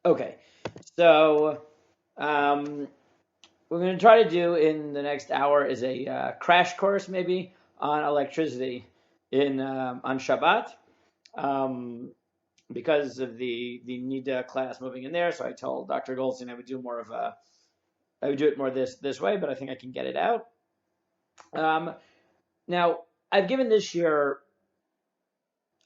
Okay, so what we're going to try to do in the next hour is a crash course, maybe, on electricity on Shabbat, because of the Nida class moving in there. So I told Dr. Goldstein I would do it more this way, but I think I can get it out. Now I've given this year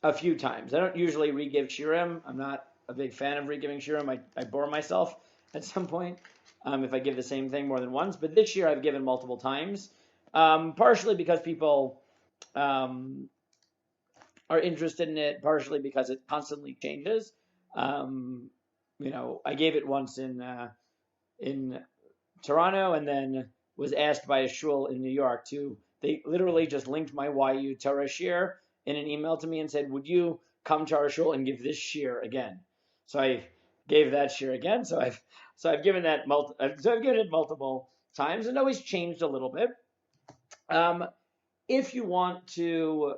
a few times. I don't usually re-give shiurim. I'm not a big fan of re-giving shiurim. I bore myself at some point if I give the same thing more than once. But this year I've given multiple times, partially because people are interested in it, partially because it constantly changes. I gave it once in Toronto, and then was asked by a shul in New York to. They literally just linked my YU Torah shiur in an email to me and said, "Would you come to our shul and give this shiur again?" So I gave that shiur again. So I've given that I've given it multiple times, and always changed a little bit. If you want to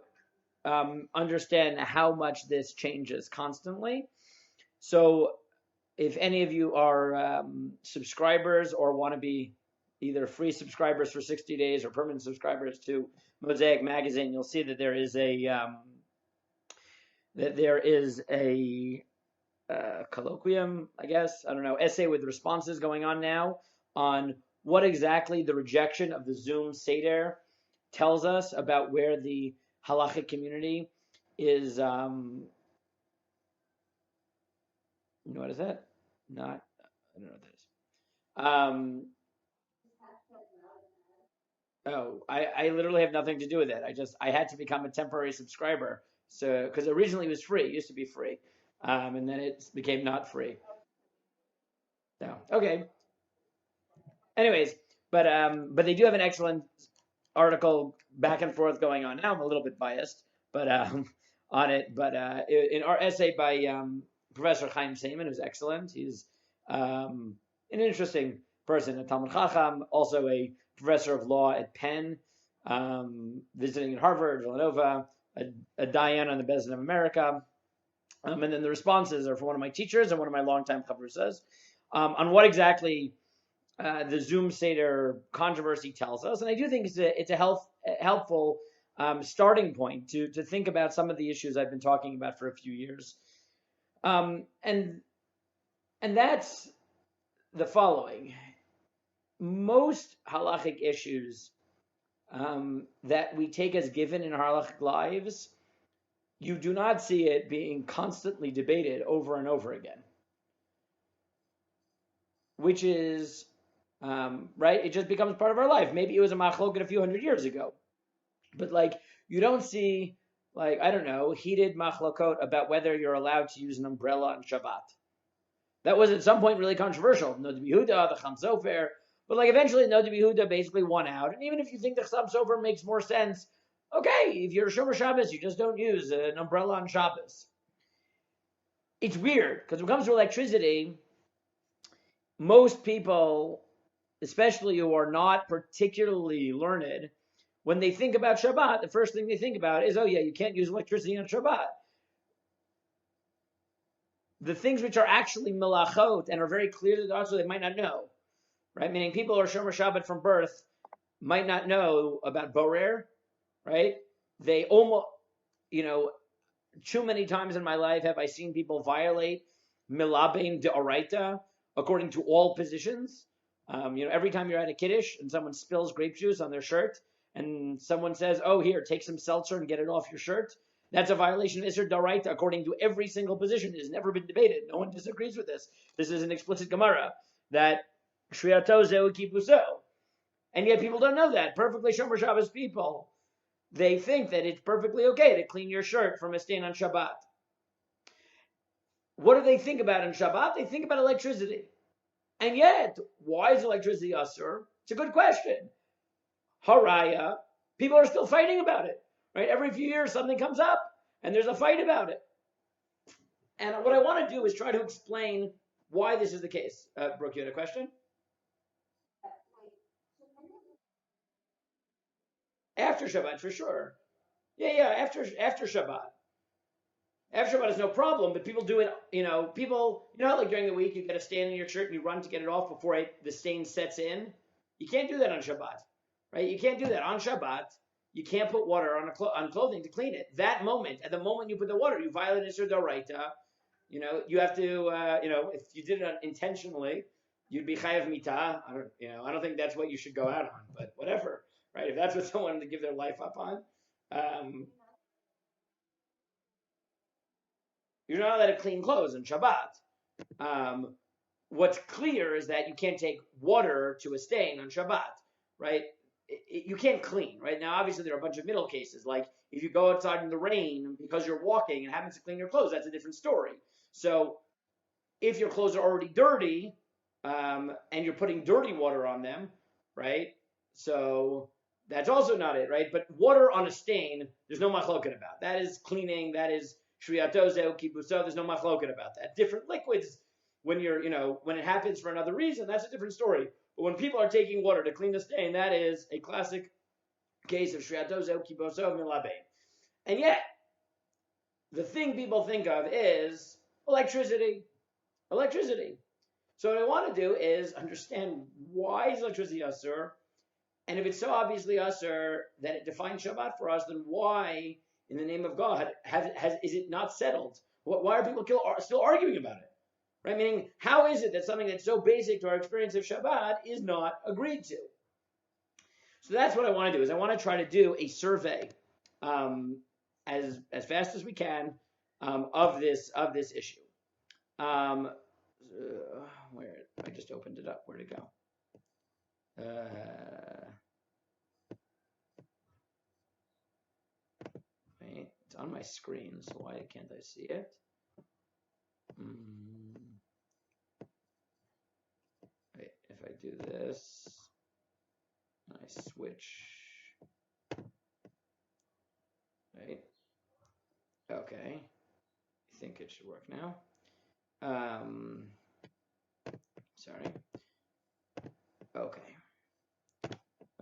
understand how much this changes constantly, so if any of you are subscribers or want to be either free subscribers for 60 days or permanent subscribers to Mosaic Magazine, you'll see that there is a colloquium, I guess, I don't know, essay with responses going on now on what exactly the rejection of the Zoom Seder tells us about where the halachic community is. What is that? Not, I don't know what that is. I literally have nothing to do with it. I had to become a temporary subscriber. So, because originally it was free, it used to be free. And then it became not free. So, okay. Anyways, but they do have an excellent article back and forth going on now. I'm a little bit biased, but on it. But in our essay by Professor Chaim Seiman, who's excellent. He's an interesting person, a Talmud Chacham, also a professor of law at Penn, visiting at Harvard, Villanova, a Dayan on the Bezdin of America. And then the responses are from one of my teachers and one of my longtime chavrusos on what exactly the Zoom Seder controversy tells us. And I do think it's a helpful starting point to think about some of the issues I've been talking about for a few years. And that's the following. Most halachic issues that we take as given in our halachic lives, you do not see it being constantly debated over and over again, which is right. It just becomes part of our life. Maybe it was a machloket a few hundred years ago, but you don't see I don't know, heated machlokot about whether you're allowed to use an umbrella on Shabbat. That was at some point really controversial. No Yehuda, the Cham Sofer, but eventually No Yehuda basically won out. And even if you think the Cham Sofer makes more sense, okay, if you're a Shomer Shabbos, you just don't use an umbrella on Shabbos. It's weird because when it comes to electricity, most people, especially who are not particularly learned, when they think about Shabbat, the first thing they think about is, oh yeah, you can't use electricity on Shabbat. The things which are actually melachot and are very clear to the audience, they might not know, right? Meaning people who are Shomer Shabbat from birth might not know about borer, right? They almost, too many times in my life have I seen people violate milabein deoraita according to all positions. Every time you're at a kiddush and someone spills grape juice on their shirt and someone says, oh, here, take some seltzer and get it off your shirt, that's a violation of Isser D'Oraita according to every single position. It has never been debated. No one disagrees with this. This is an explicit Gemara that Shriyato Zeu Kipuso. And yet people don't know that. Perfectly Shomer Shabbos people, they think that it's perfectly okay to clean your shirt from a stain on Shabbat. What do they think about on Shabbat? They think about electricity. And yet, why is electricity usur? It's a good question. Haraya, people are still fighting about it, right? Every few years something comes up and there's a fight about it. And what I want to do is try to explain why this is the case. Brooke, you had a question? After Shabbat, for sure. Yeah, after Shabbat. After Shabbat is no problem, but people do it, how like during the week you get a stain in your shirt and you run to get it off before the stain sets in? You can't do that on Shabbat, right? You can't do that on Shabbat. You can't put water on clothing to clean it. At the moment you put the water, you violate Isur Doraita. You have to, if you did it intentionally, you'd be chayav mitah. I don't think that's what you should go out on, but whatever, right? If that's what someone wanted to give their life up on, you're not allowed to clean clothes on Shabbat. What's clear is that you can't take water to a stain on Shabbat, right? You can't clean, right? Now, obviously, there are a bunch of middle cases. Like, if you go outside in the rain because you're walking and happens to clean your clothes, that's a different story. So, if your clothes are already dirty, and you're putting dirty water on them, right? So, that's also not it, right? But water on a stain, there's no machloket about. That is cleaning, that is shemoneh-esrei, there's no machloket about that. Different liquids, when when it happens for another reason, that's a different story. But when people are taking water to clean the stain, that is a classic case of shemoneh-esrei. And yet, the thing people think of is electricity. Electricity. So what I want to do is understand, why is electricity asur? And if it's so obviously asur that it defines Shabbat for us, then why, in the name of God, is it not settled? Why are people still arguing about it? Right? Meaning, how is it that something that's so basic to our experience of Shabbat is not agreed to? So that's what I want to do. Is I want to try to do a survey, as fast as we can, of this issue. Where I just opened it up. Where'd it go? Wait, it's on my screen, so why can't I see it? Wait, if I do this, I switch. Right. Okay. I think it should work now. Sorry. Okay.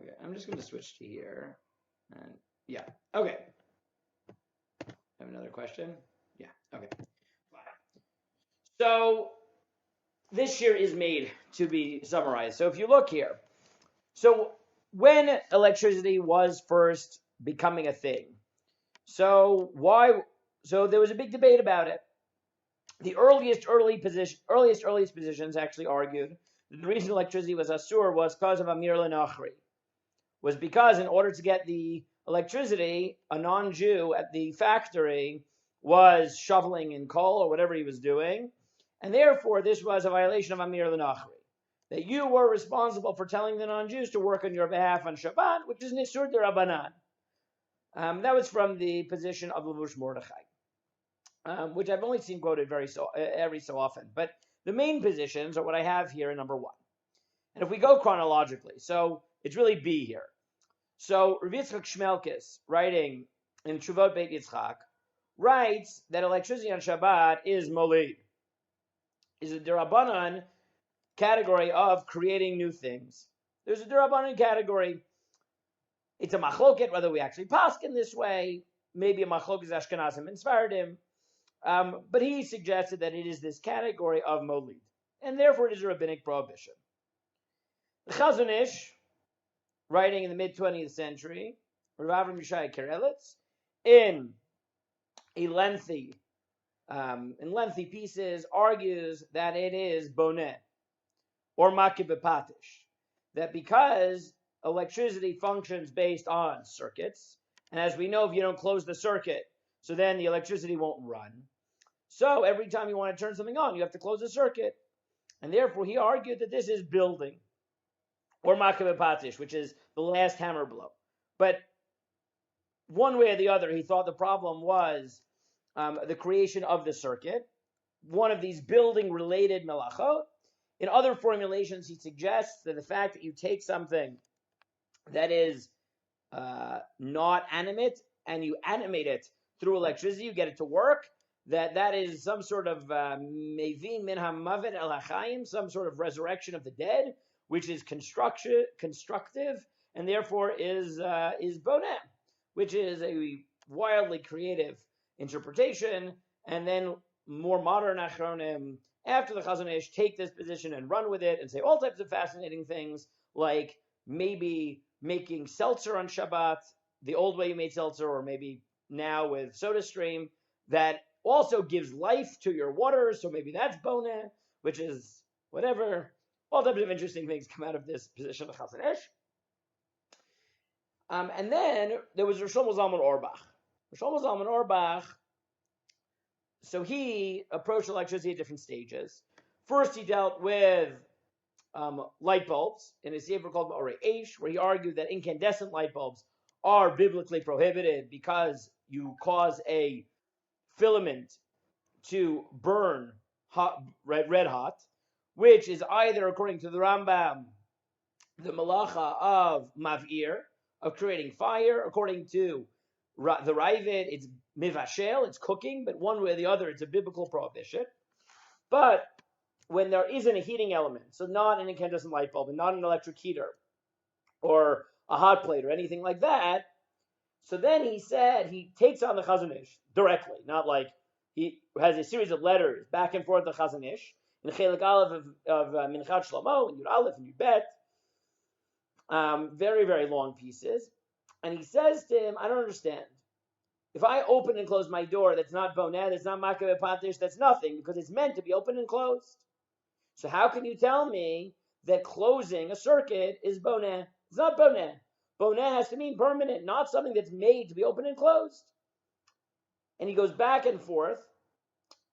Okay, I'm just going to switch to here. And yeah, okay. Have another question? Yeah, okay. So this here is made to be summarized. So if you look here, so when electricity was first becoming a thing, so there was a big debate about it. The earliest positions actually argued that the reason electricity was asur was because of Amir Lenachri. Was because in order to get the electricity, a non-Jew at the factory was shoveling in coal or whatever he was doing, and therefore this was a violation of Amir Lenachri. That you were responsible for telling the non-Jews to work on your behalf on Shabbat, which is Nisur D'Rabbanan. That was from the position of Levush Mordechai, which I've only seen quoted every so often. But the main positions are what I have here in number 1. And if we go chronologically, so it's really B here. So Rav Yitzchak Shmelkis, writing in Tshuvot Beit Yitzchak, writes that electricity on Shabbat is molid, is a D'Rabbanan category of creating new things. There's a D'Rabbanan category. It's a machloket whether we actually paskin this way. Maybe a machloket Ashkenazim and Sfaradim. But he suggested that it is this category of molid, and therefore it is a rabbinic prohibition. The Chazon Ish, writing in the mid-20th century, Rav Avram Yishai Karelitz, in lengthy pieces, argues that it is boneh, or makeh bepatish, that because electricity functions based on circuits, and as we know, if you don't close the circuit, so then the electricity won't run. So every time you want to turn something on, you have to close the circuit. And therefore, he argued that this is building, or makeh bepatish, which is the last hammer blow. But one way or the other, he thought the problem was the creation of the circuit, one of these building-related melachot. In other formulations, he suggests that the fact that you take something that is not animate and you animate it through electricity, you get it to work, that is some sort of mevin min hamavet el hachayim, some sort of resurrection of the dead, which is constructive, and therefore is boneh, which is a wildly creative interpretation, And then more modern Achronim, after the Chazon Ish, take this position and run with it and say all types of fascinating things, like maybe making seltzer on Shabbat, the old way you made seltzer, or maybe now with SodaStream, that also gives life to your water, so maybe that's boneh, which is whatever. All types of interesting things come out of this position of Chazon Ish. And then there was Rosh Shlomo Zalman Auerbach. Rosh Shlomo Zalman Auerbach, so he approached electricity at different stages. First, he dealt with light bulbs in a sefer called Ma'orei Eish, where he argued that incandescent light bulbs are biblically prohibited because you cause a filament to burn hot, red hot, which is either, according to the Rambam, the malacha of mav'ir, of creating fire. According to the Ravid, it's mivashel, it's cooking, but one way or the other, it's a biblical prohibition. But when there isn't a heating element, so not an incandescent light bulb and not an electric heater or a hot plate or anything like that, so then he said he takes on the Chazon Ish directly, not like he has a series of letters back and forth the Chazon Ish in Chelik Aleph of Minchat Shlomo and Yud Aleph and Yud Bet. Very, very long pieces. And he says to him, I don't understand. If I open and close my door, that's not boneh, that's not makabeh patish, that's nothing, because it's meant to be open and closed. So how can you tell me that closing a circuit is boneh? It's not boneh. Boneh has to mean permanent, not something that's made to be open and closed. And he goes back and forth,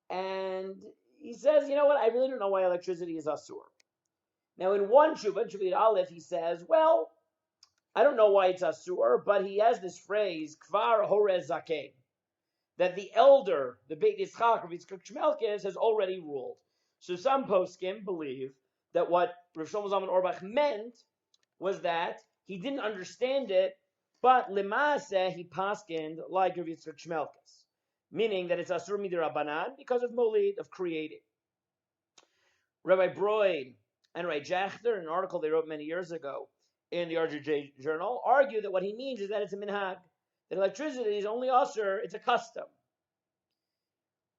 and he says, you know what, I really don't know why electricity is asur. Now, in one Shuvah, Shuvah Aleph, he says, well, I don't know why it's asur, but he has this phrase, kvar horez zaken, that the elder, the Beit Yitzchak, Rav Yitzchak Shmelkes, has already ruled. So some poskim believe that what Rav Shlomo Zalman Auerbach meant was that he didn't understand it, but lemaaseh he paskined like Rav Yitzchak Shmelkes, meaning that it's asur midirabanan because of molid, of creating. Rabbi Broid and Ray Jachter, in an article they wrote many years ago in the RJJ Journal, argue that what he means is that it's a minhag, that electricity is only asur, it's a custom.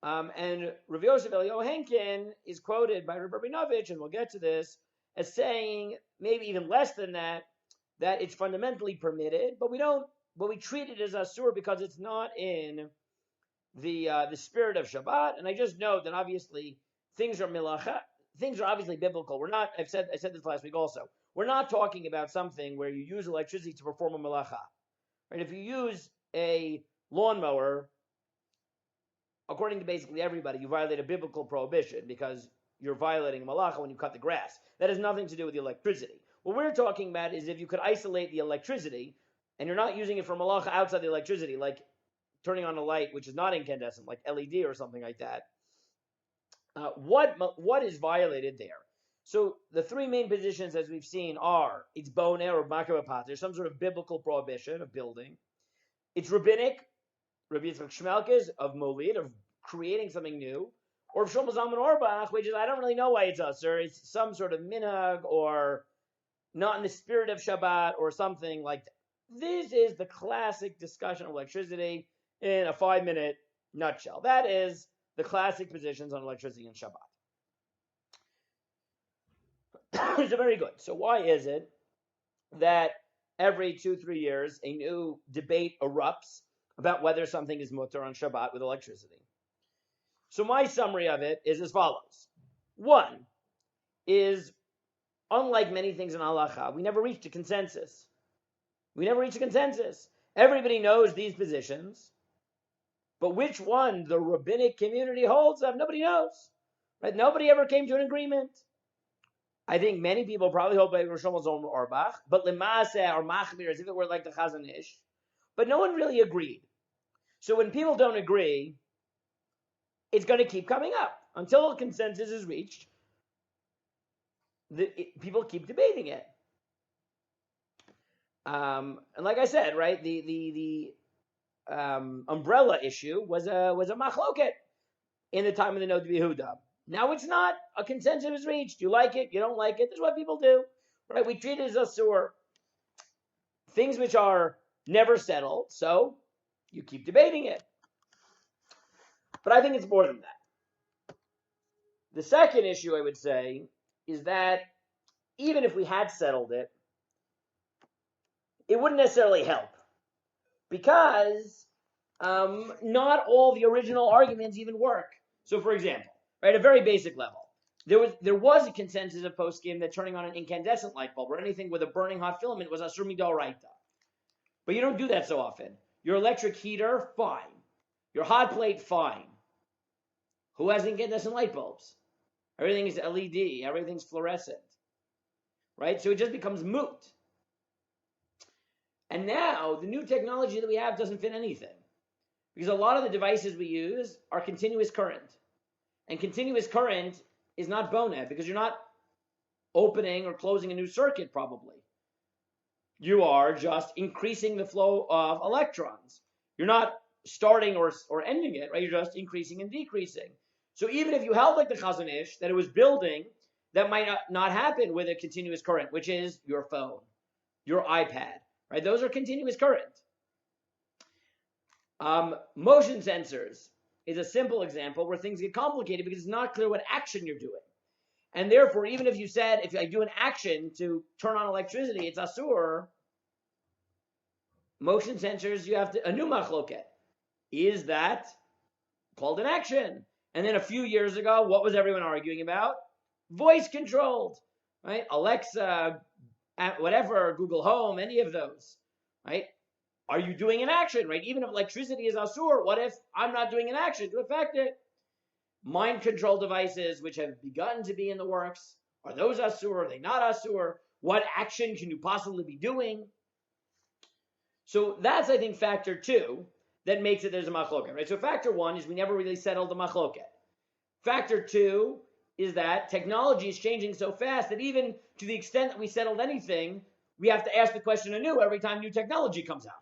And Rav Yosef Eliyahu Henkin is quoted by Rabbi Rabinovich, and we'll get to this, as saying, maybe even less than that it's fundamentally permitted, but we treat it as asur because it's not in the spirit of Shabbat. And I just note that obviously things are milacha, things are obviously biblical. We're not, I said this last week also, we're not talking about something where you use electricity to perform a melacha. Right? If you use a lawnmower, according to basically everybody, you violate a biblical prohibition because you're violating a malacha when you cut the grass. That has nothing to do with the electricity. What we're talking about is if you could isolate the electricity and you're not using it for malacha outside the electricity, like turning on a light which is not incandescent, like LED or something like that, what is violated there? So the three main positions, as we've seen, are it's boneh or makabeh pater, some sort of biblical prohibition of building. It's rabbinic, Rabbi Yitzchak Shmelkes, of molid, of creating something new, or Shlomo Zalman Auerbach, which is I don't really know why it's asur. It's some sort of minhag or not in the spirit of Shabbat or something like that. This is the classic discussion of electricity in a 5-minute nutshell. That is the classic positions on electricity and Shabbat. So very good. So why is it that every 2-3 years a new debate erupts about whether something is mutter on Shabbat with electricity? So my summary of it is as follows. One is, unlike many things in halacha, we never reached a consensus. Everybody knows these positions, but which one the rabbinic community holds of, nobody knows. Right? Nobody ever came to an agreement. I think many people probably hold by Rosh Shlomo Zalman Auerbach, but lemaaseh or machmir, as if it were like the Chazon Ish, but no one really agreed. So when people don't agree, it's going to keep coming up until a consensus is reached. People keep debating it. And like I said, right, the umbrella issue was a machloket in the time of the Noda B'Yehuda. Now it's not. A consensus is reached. You like it, you don't like it. This is what people do. Right? We treat it as asur. Things which are never settled, so you keep debating it. But I think it's more than that. The second issue, I would say, is that even if we had settled it, it wouldn't necessarily help. Because not all the original arguments even work. So, for example, right, at a very basic level, there was a consensus of poskim that turning on an incandescent light bulb or anything with a burning hot filament was asur midoraita. But you don't do that so often. Your electric heater, fine. Your hot plate, fine. Who has incandescent light bulbs? Everything is LED. Everything's fluorescent. Right? So it just becomes moot. And now, the new technology that we have doesn't fit anything. Because a lot of the devices we use are continuous current. And continuous current is not boneh, because you're not opening or closing a new circuit, probably. You are just increasing the flow of electrons. You're not starting or ending it, right? You're just increasing and decreasing. So even if you held like the Chazon Ish, that it was building, that might not happen with a continuous current, which is your phone, your iPad. Right, those are continuous current. Motion sensors is a simple example where things get complicated because it's not clear what action you're doing. And therefore, even if you said, if I do an action to turn on electricity, it's asur. Motion sensors, you have to, a new machloket. Is that called an action? And then a few years ago, what was everyone arguing about? Voice controlled, right? Alexa, whatever, Google Home, any of those, right? Are you doing an action, right? Even if electricity is asur, what if I'm not doing an action to affect it? Mind control devices, which have begun to be in the works, are those asur? Are they not asur? What action can you possibly be doing? So that's, I think, factor 2 that makes it there's a machloket, right? So factor 1 is we never really settled the machloket. Factor 2 is that technology is changing so fast that even to the extent that we settled anything, we have to ask the question anew every time new technology comes out.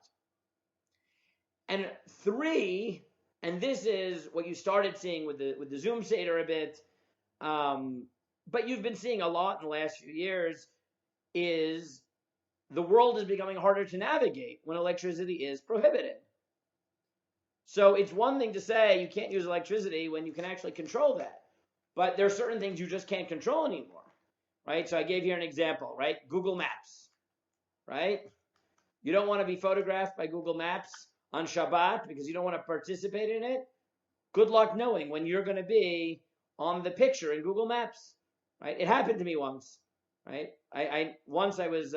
And 3, and this is what you started seeing with the Zoom Seder a bit, but you've been seeing a lot in the last few years, is the world is becoming harder to navigate when electricity is prohibited. So it's one thing to say you can't use electricity when you can actually control that. But there are certain things you just can't control anymore, right? So I gave here an example, right? Google Maps, right? You don't want to be photographed by Google Maps on Shabbat because you don't want to participate in it. Good luck knowing when you're going to be on the picture in Google Maps, right? It happened to me once, right? Once I was,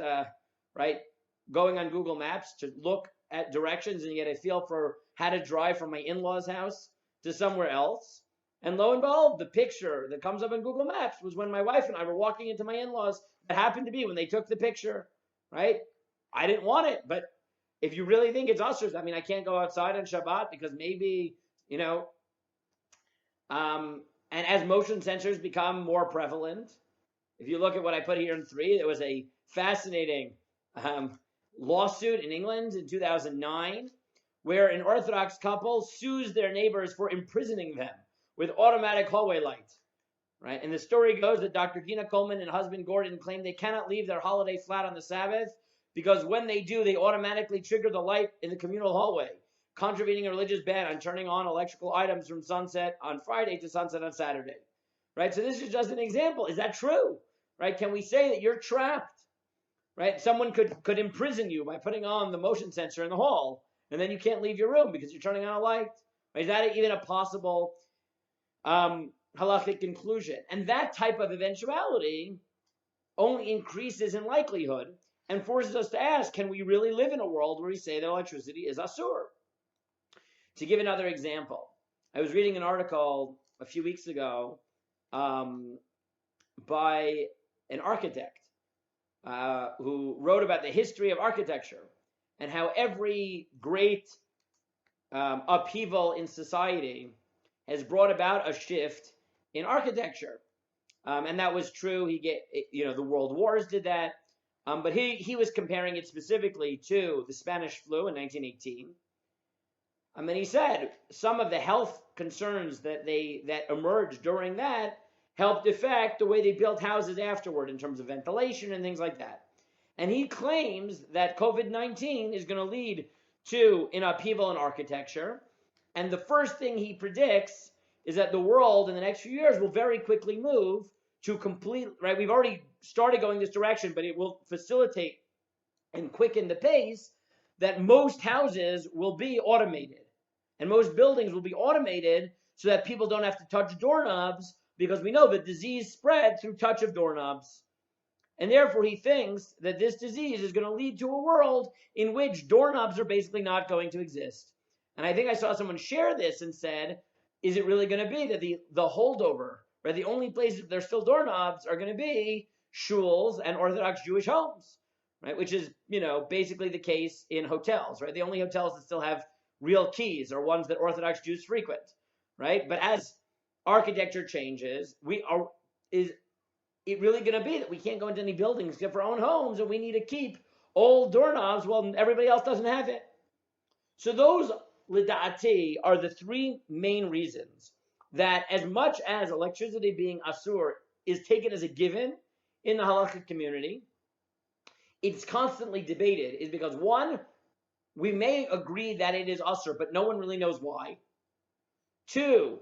right, going on Google Maps to look at directions and get a feel for how to drive from my in-laws' house to somewhere else. And lo and behold, the picture that comes up in Google Maps was when my wife and I were walking into my in-laws. That happened to be when they took the picture, right? I didn't want it, but if you really think it's usher, I mean, I can't go outside on Shabbat because maybe, you know, and as motion sensors become more prevalent, if you look at what I put here in 3, there was a fascinating lawsuit in England in 2009 where an Orthodox couple sues their neighbors for imprisoning them with automatic hallway lights, right? And the story goes that Dr. Dina Coleman and husband Gordon claim they cannot leave their holiday flat on the Sabbath because when they do, they automatically trigger the light in the communal hallway, contravening a religious ban on turning on electrical items from sunset on Friday to sunset on Saturday, right? So this is just an example. Is that true, right? Can we say that you're trapped, right? Someone could imprison you by putting on the motion sensor in the hall, and then you can't leave your room because you're turning on a light. Right? Is that even a possible halachic conclusion? And that type of eventuality only increases in likelihood and forces us to ask, can we really live in a world where we say that electricity is asur? To give another example, I was reading an article a few weeks ago by an architect who wrote about the history of architecture and how every great upheaval in society has brought about a shift in architecture. And that was true. The World Wars did that. But he was comparing it specifically to the Spanish flu in 1918. And he said some of the health concerns that emerged during that helped affect the way they built houses afterward in terms of ventilation and things like that. And he claims that COVID-19 is going to lead to an upheaval in architecture And the first thing he predicts is that the world in the next few years will very quickly move to complete, right? We've already started going this direction, but it will facilitate and quicken the pace that most houses will be automated and most buildings will be automated so that people don't have to touch doorknobs, because we know that disease spread through touch of doorknobs. And therefore he thinks that this disease is going to lead to a world in which doorknobs are basically not going to exist. And I think I saw someone share this and said, is it really going to be that the holdover, right? The only places there's still doorknobs are going to be shuls and Orthodox Jewish homes, right? Which is, basically the case in hotels, right? The only hotels that still have real keys are ones that Orthodox Jews frequent, right? But as architecture changes, is it really going to be that we can't go into any buildings except for our own homes, and we need to keep old doorknobs while everybody else doesn't have it? So those, lida'ati, are the three main reasons that as much as electricity being asur is taken as a given in the halachic community, it's constantly debated, is because, one, we may agree that it is asur, but no one really knows why. Two,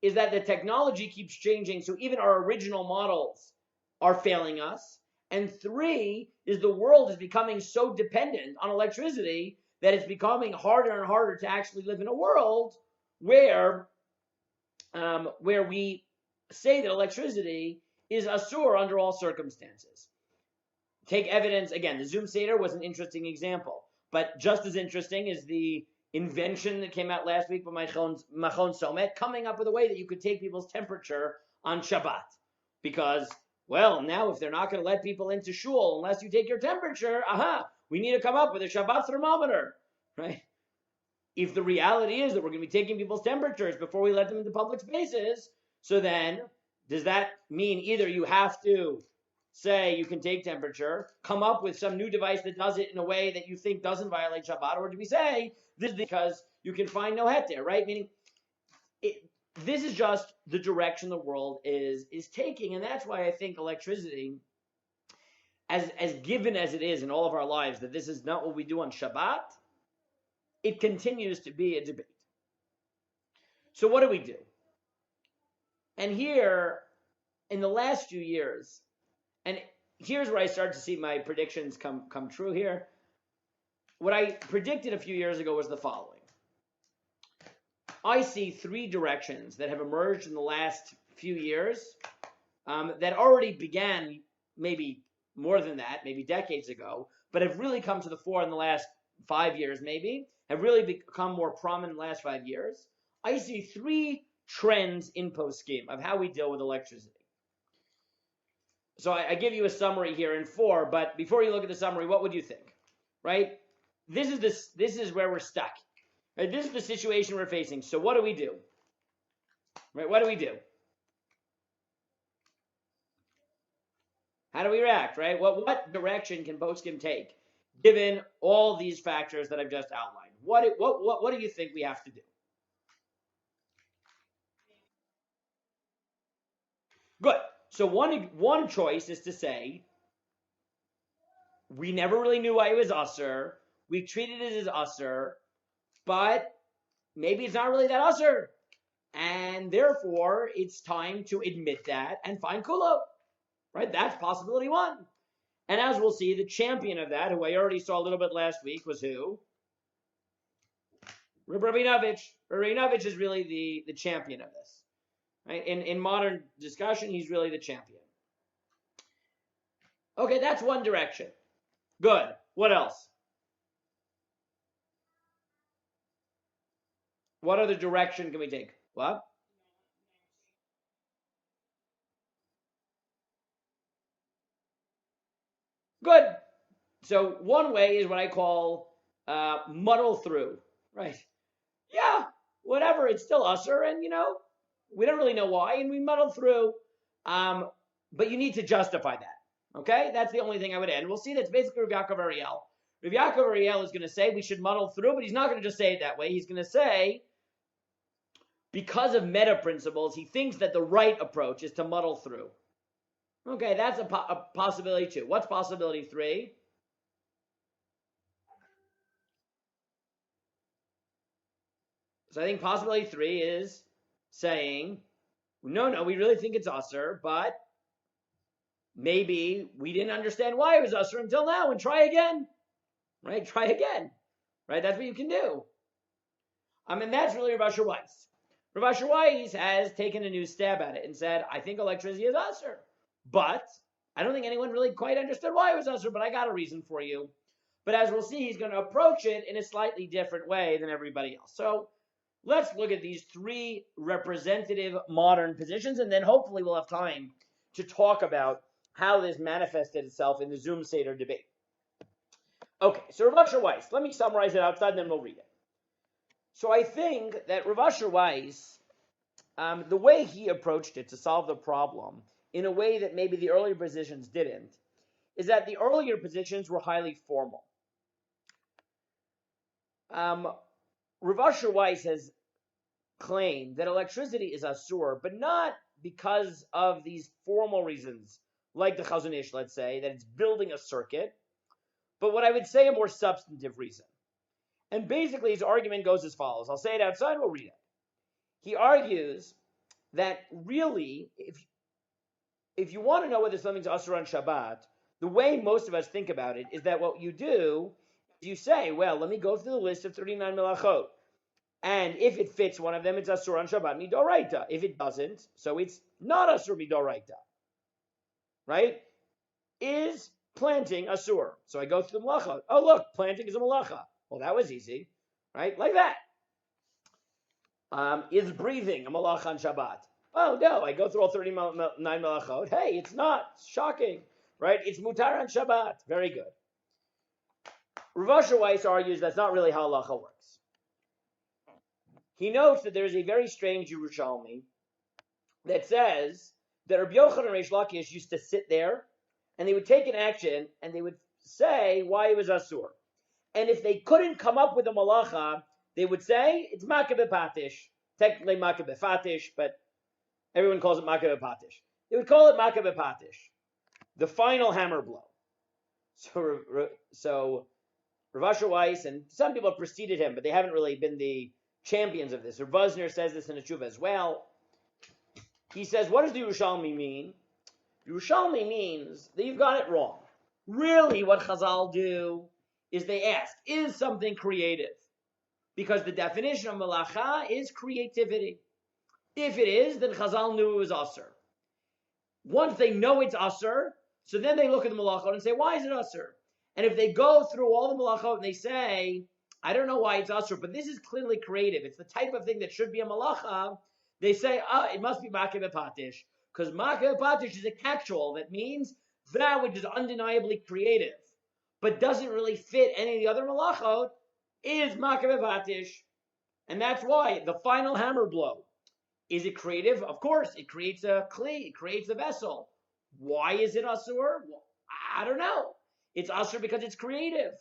is that the technology keeps changing, so even our original models are failing us. And three, is the world is becoming so dependent on electricity that it's becoming harder and harder to actually live in a world where we say that electricity is asur under all circumstances. Take evidence, again, the Zoom Seder was an interesting example, but just as interesting is the invention that came out last week by Machon Somet, coming up with a way that you could take people's temperature on Shabbat. Because, well, now if they're not going to let people into shul unless you take your temperature, we need to come up with a Shabbat thermometer, right? If the reality is that we're going to be taking people's temperatures before we let them into public spaces, so then does that mean either you have to say you can take temperature, come up with some new device that does it in a way that you think doesn't violate Shabbat, or do we say this is because you can find no heter, right? Meaning, this is just the direction the world is taking, and that's why I think electricity, as given as it is in all of our lives, that this is not what we do on Shabbat, it continues to be a debate. So what do we do? And here, in the last few years, and here's where I start to see my predictions come true here. What I predicted a few years ago was the following. I see three directions that have emerged in the last few years that already began maybe more than that, maybe decades ago, but have really come to the fore in the last 5 years maybe, have really become more prominent in the last 5 years. I see three trends in poskim of how we deal with electricity. So I give you a summary here in 4, but before you look at the summary, what would you think? Right? This is where we're stuck. Right? This is the situation we're facing. So what do we do? Right? What do we do? How do we react? Right? What direction can poskim take, given all these factors that I've just outlined? What do you think we have to do? Good. So one choice is to say, we never really knew why it was usher. We treated it as usher, but maybe it's not really that usher. And therefore, it's time to admit that and find kulo. Right? That's possibility one. And as we'll see, the champion of that, who I already saw a little bit last week, was who? Rabinovich. Rabinovich is really the champion of this. Right? In modern discussion, he's really the champion. Okay, that's one direction. Good. What else? What other direction can we take? What? Good. So one way is what I call muddle through. Right? Yeah, whatever. It's still usher, and we don't really know why, and we muddle through. But you need to justify that. Okay? That's the only thing I would add. And we'll see that's basically Rav Yaakov Ariel. Rav Yaakov Ariel is going to say we should muddle through, but he's not going to just say it that way. He's going to say, because of meta principles, he thinks that the right approach is to muddle through. Okay, that's a possibility 2. What's possibility 3? So I think possibility 3 is saying, no, we really think it's usher, but maybe we didn't understand why it was usher until now, and try again, right? Try again, right? That's what you can do. And that's really Rav Asher Weiss. Rav Asher Weiss has taken a new stab at it and said, I think electricity is usher, but I don't think anyone really quite understood why it was usher, but I got a reason for you. But as we'll see, he's going to approach it in a slightly different way than everybody else. So let's look at these 3 representative modern positions, and then hopefully we'll have time to talk about how this manifested itself in the Zoom Seder debate. Okay, so Rav Asher Weiss, let me summarize it outside, and then we'll read it. So I think that Rav Asher Weiss, the way he approached it to solve the problem in a way that maybe the earlier positions didn't, is that the earlier positions were highly formal. Rav Asher Weiss has claimed that electricity is asur, but not because of these formal reasons, like the Chazon Ish, let's say, that it's building a circuit, but what I would say a more substantive reason. And basically his argument goes as follows. I'll say it outside, we'll read it. He argues that really, if you want to know whether something's asur on Shabbat, the way most of us think about it is that what you do is you say, well, let me go through the list of 39 melachot. And if it fits one of them, it's asur on Shabbat midoraita. If it doesn't, so it's not asur midoraita. Right? Is planting asur? So I go through the malacha. Oh, look, planting is a malacha. Well, that was easy. Right? Like that. Is breathing a malacha on Shabbat? Oh, no, I go through all 39 melachot. Hey, it's not. It's shocking. Right? It's mutar on Shabbat. Very good. Rav Asher Weiss argues that's not really how halacha works. He notes that there is a very strange Yerushalmi that says that Rabbi Yochanan and Reish Lakish used to sit there and they would take an action and they would say why it was asur. And if they couldn't come up with a malacha, they would say it's makeh b'patish. Technically makeh b'fatish, but everyone calls it makeh b'patish. They would call it makeh b'patish, the final hammer blow. So Rav Asher Weiss, and some people have preceded him, but they haven't really been the champions of this. Rav Vosner says this in a tshuva as well. He says, what does the Yerushalmi mean? Yerushalmi means that you've got it wrong. Really, what Chazal do is they ask, is something creative? Because the definition of malacha is creativity. If it is, then Chazal knew it was asur. Once they know it's asur, so then they look at the malachot and say, why is it asur? And if they go through all the malachot and they say, I don't know why it's asur, but this is clearly creative. It's the type of thing that should be a malacha. They say, it must be makeh b'patish, because makeh b'patish is a catch-all that means that which is undeniably creative, but doesn't really fit any of the other malachot, is makeh b'patish. And that's why the final hammer blow. Is it creative? Of course, it creates a kli, it creates a vessel. Why is it asur? Well, I don't know. It's asur because it's creative.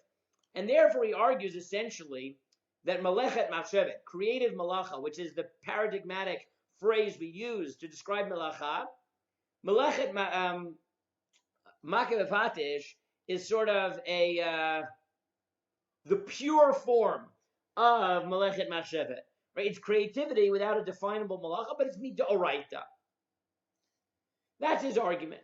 And therefore he argues essentially that malechet machshevet, creative malacha, which is the paradigmatic phrase we use to describe malacha, malechet makeh b'patish is sort of the pure form of malechet machshevet. Right? It's creativity without a definable malacha, but it's midoraita. That's his argument.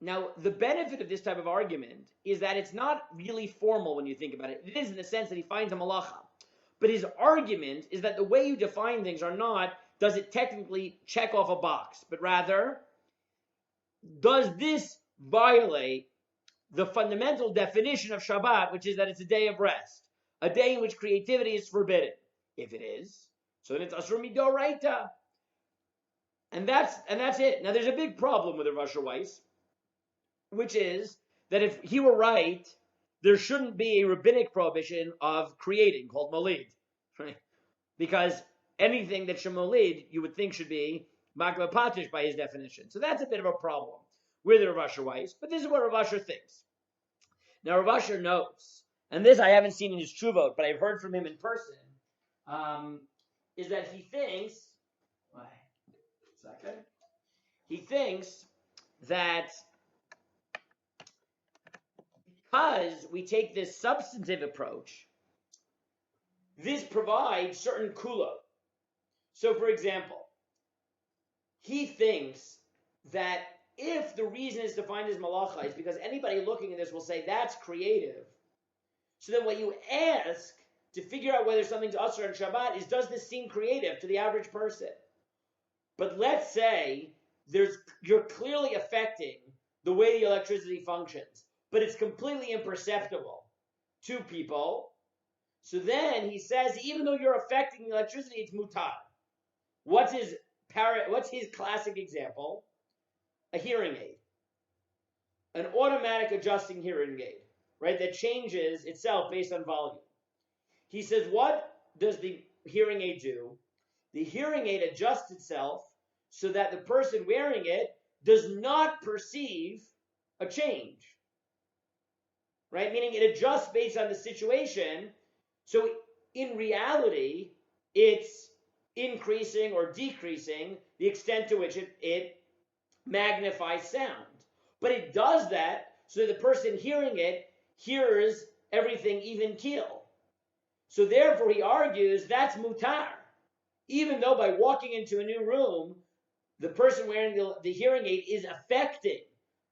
Now, the benefit of this type of argument is that it's not really formal when you think about it. It is in the sense that he finds a malacha. But his argument is that the way you define things are not, does it technically check off a box, but rather, does this violate the fundamental definition of Shabbat, which is that it's a day of rest, a day in which creativity is forbidden? If it is, so then it's asur midoraita. And that's it. Now, there's a big problem with Rav Asher Weiss, which is that if he were right, there shouldn't be a rabbinic prohibition of creating called molid, right? Because anything that shemolid you would think should be makeh b'patish by his definition. So that's a bit of a problem with Rav Asher Weiss, but this is what Rav Asher thinks. Now, Rav Asher notes, and this I haven't seen in his tshuva, but I've heard from him in person, is that he thinks, that because we take this substantive approach, this provides certain kula. So, for example, he thinks that if the reason is defined as malacha is because anybody looking at this will say that's creative, so then what you ask to figure out whether something's asur on Shabbat is, does this seem creative to the average person? But let's say you're clearly affecting the way the electricity functions, but it's completely imperceptible to people. So then he says, even though you're affecting the electricity, it's mutar. What's his classic example? A hearing aid. An automatic adjusting hearing aid, right? That changes itself based on volume. He says, what does the hearing aid do? The hearing aid adjusts itself so that the person wearing it does not perceive a change, right? Meaning it adjusts based on the situation. So in reality, it's increasing or decreasing the extent to which it magnifies sound. But it does that so that the person hearing it hears everything even keel. So therefore he argues that's mutar. Even though by walking into a new room, the person wearing the hearing aid is affecting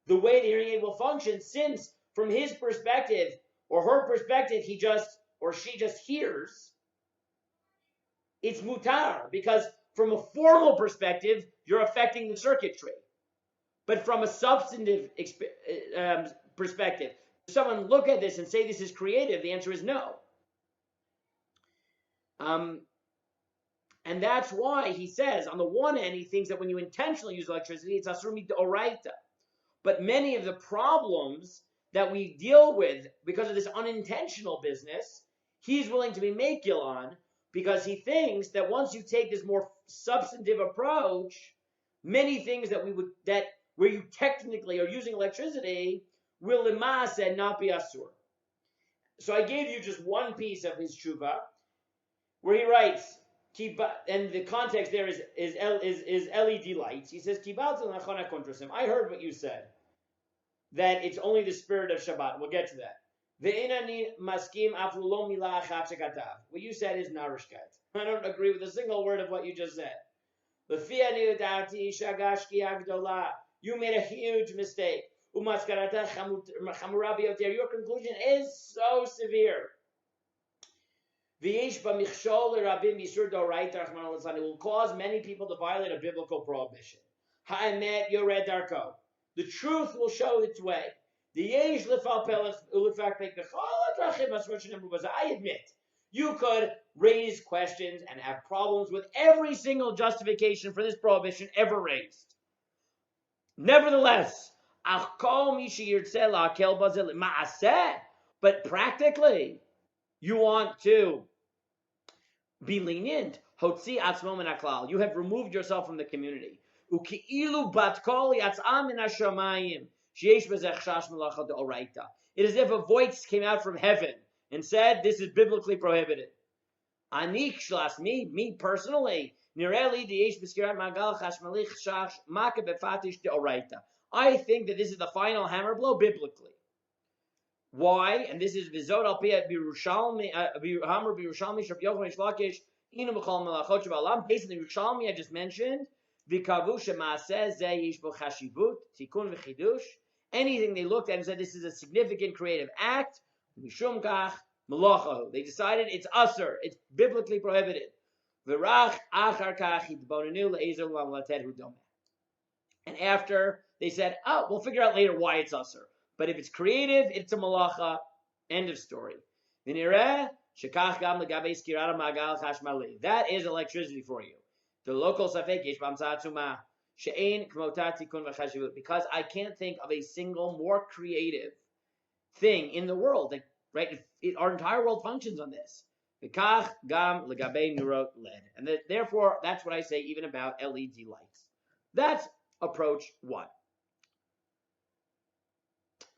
the way the hearing aid will function, since from his perspective or her perspective, he just or she just hears, it's mutar, because from a formal perspective, you're affecting the circuitry. But from a substantive perspective, if someone look at this and say this is creative, the answer is no. And that's why he says, on the one hand, he thinks that when you intentionally use electricity, it's asur midoraita. But many of the problems that we deal with because of this unintentional business, he's willing to be makil on, because he thinks that once you take this more substantive approach, many things where you technically are using electricity will lema'aseh not be asur. So I gave you just one piece of his tshuva, where he writes, and the context there is LED lights. He says, I heard what you said, that it's only the spirit of Shabbat. We'll get to that. What you said is narishkat. I don't agree with a single word of what you just said. You made a huge mistake. Your conclusion is so severe. It will cause many people to violate a biblical prohibition. The truth will show its way. I admit, you could raise questions and have problems with every single justification for this prohibition ever raised. Nevertheless, but practically, you want to be lenient. You have removed yourself from the community. It is as if a voice came out from heaven and said, this is biblically prohibited. Me personally, I think that this is the final hammer blow biblically. Why? And this is Vizot al Piyat Birushalmi, Hammer Birushalmi, Shab Yochanan Shlakish, Inu B'chol Melachot Shavalam, based on the Yerushalmi I just mentioned, V'kavu Shemaaseh Zeh Yish Bo Chashivut, Tikun V'chidush, anything they looked at and said this is a significant creative act, Mishum Kach, Melachahu. They decided it's asur, it's biblically prohibited. V'rach Achar Kach Yitbonenu Le'ezer L'Amlated Hu Domeh. And after, they said, oh, we'll figure out later why it's asur. But if it's creative, it's a malacha. End of story. That is electricity for you. The local because I can't think of a single more creative thing in the world. Right? Our entire world functions on this. And therefore, that's what I say even about LED lights. That's approach one.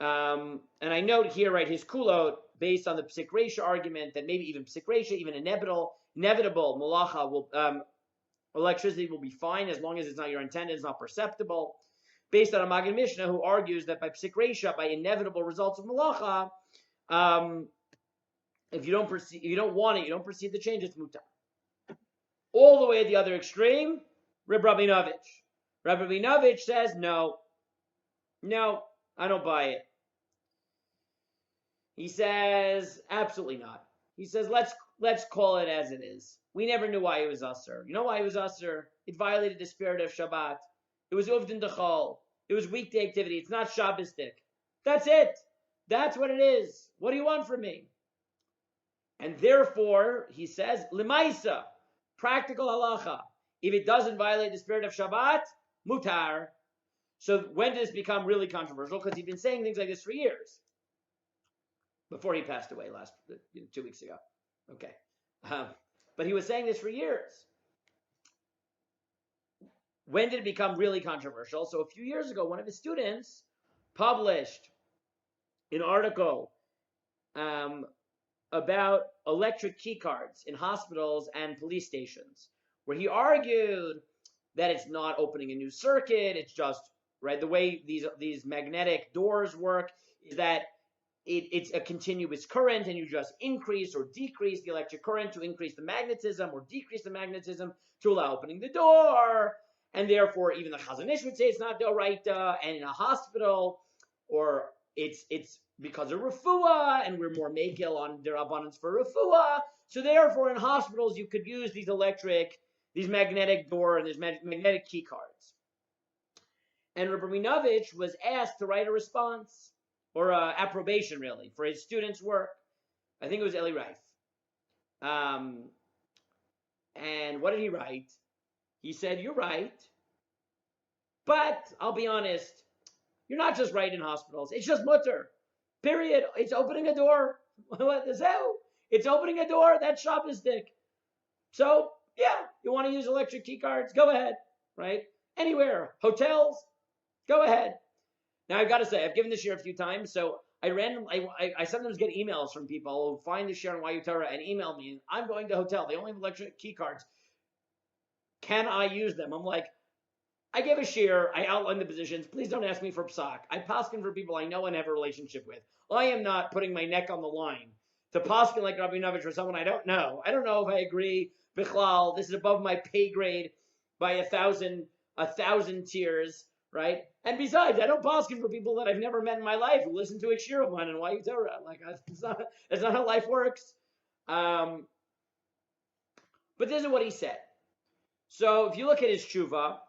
And I note here, right, his kulot, based on the psik reisha argument, that maybe even psik reisha, even inevitable malacha will, electricity will be fine as long as it's not your intent, it's not perceptible. Based on a Magen Mishnah who argues that by psik reisha, by inevitable results of malacha, If you don't perceive, you don't want it, you don't perceive the change, it's mutar. All the way at the other extreme, Reb Rabinovich. Reb Rabinovich says, no, I don't buy it. He says, absolutely not. He says, let's call it as it is. We never knew why it was usher. You know why it was usher? It violated the spirit of Shabbat. It was uvdin dechol. It was weekday activity. It's not Shabbistic. That's it. That's what it is. What do you want from me? And therefore, he says, Limaisa, practical halacha. If it doesn't violate the spirit of Shabbat, mutar. So when does this become really controversial? Because he's been saying things like this for years. Before he passed away 2 weeks ago. Okay. But he was saying this for years. When did it become really controversial? So a few years ago, one of his students published an article about electric key cards in hospitals and police stations, where he argued that it's not opening a new circuit. It's just, right, the way these magnetic doors work is that it's a continuous current, and you just increase or decrease the electric current to increase the magnetism or decrease the magnetism to allow opening the door. And therefore, even the Chazon Ish would say it's not d'oraita, and in a hospital, or it's because of refuah, and we're more makil on their abundance for refuah. So therefore, in hospitals, you could use these magnetic door and these magnetic key cards. And Rabbi Rabinovich was asked to write a response, or approbation, really, for his students' work. I think it was Eli Reif. And what did he write? He said, you're right, but I'll be honest, you're not just right in hospitals. It's just mutter. Period. It's opening a door. It's opening a door. That's Shabbosdik. So, yeah, you want to use electric key cards? Go ahead, right? Anywhere. Hotels? Go ahead. Now, I've got to say, I've given this share a few times, so I sometimes get emails from people who find this share on YU Torah and email me, I'm going to a hotel. They only have electric key cards. Can I use them? I'm like, I give a share. I outline the positions. Please don't ask me for psak. I paskin for people I know and have a relationship with. I am not putting my neck on the line to paskin like Rabbi Rabinovich for someone I don't know. I don't know if I agree. Bichlal, this is above my pay grade by a thousand tiers, right? And besides, I don't paskin for people that I've never met in my life who listen to a shir of mine and YU Torah. Like, that's not how life works. But this is what he said. So if you look at his tshuva,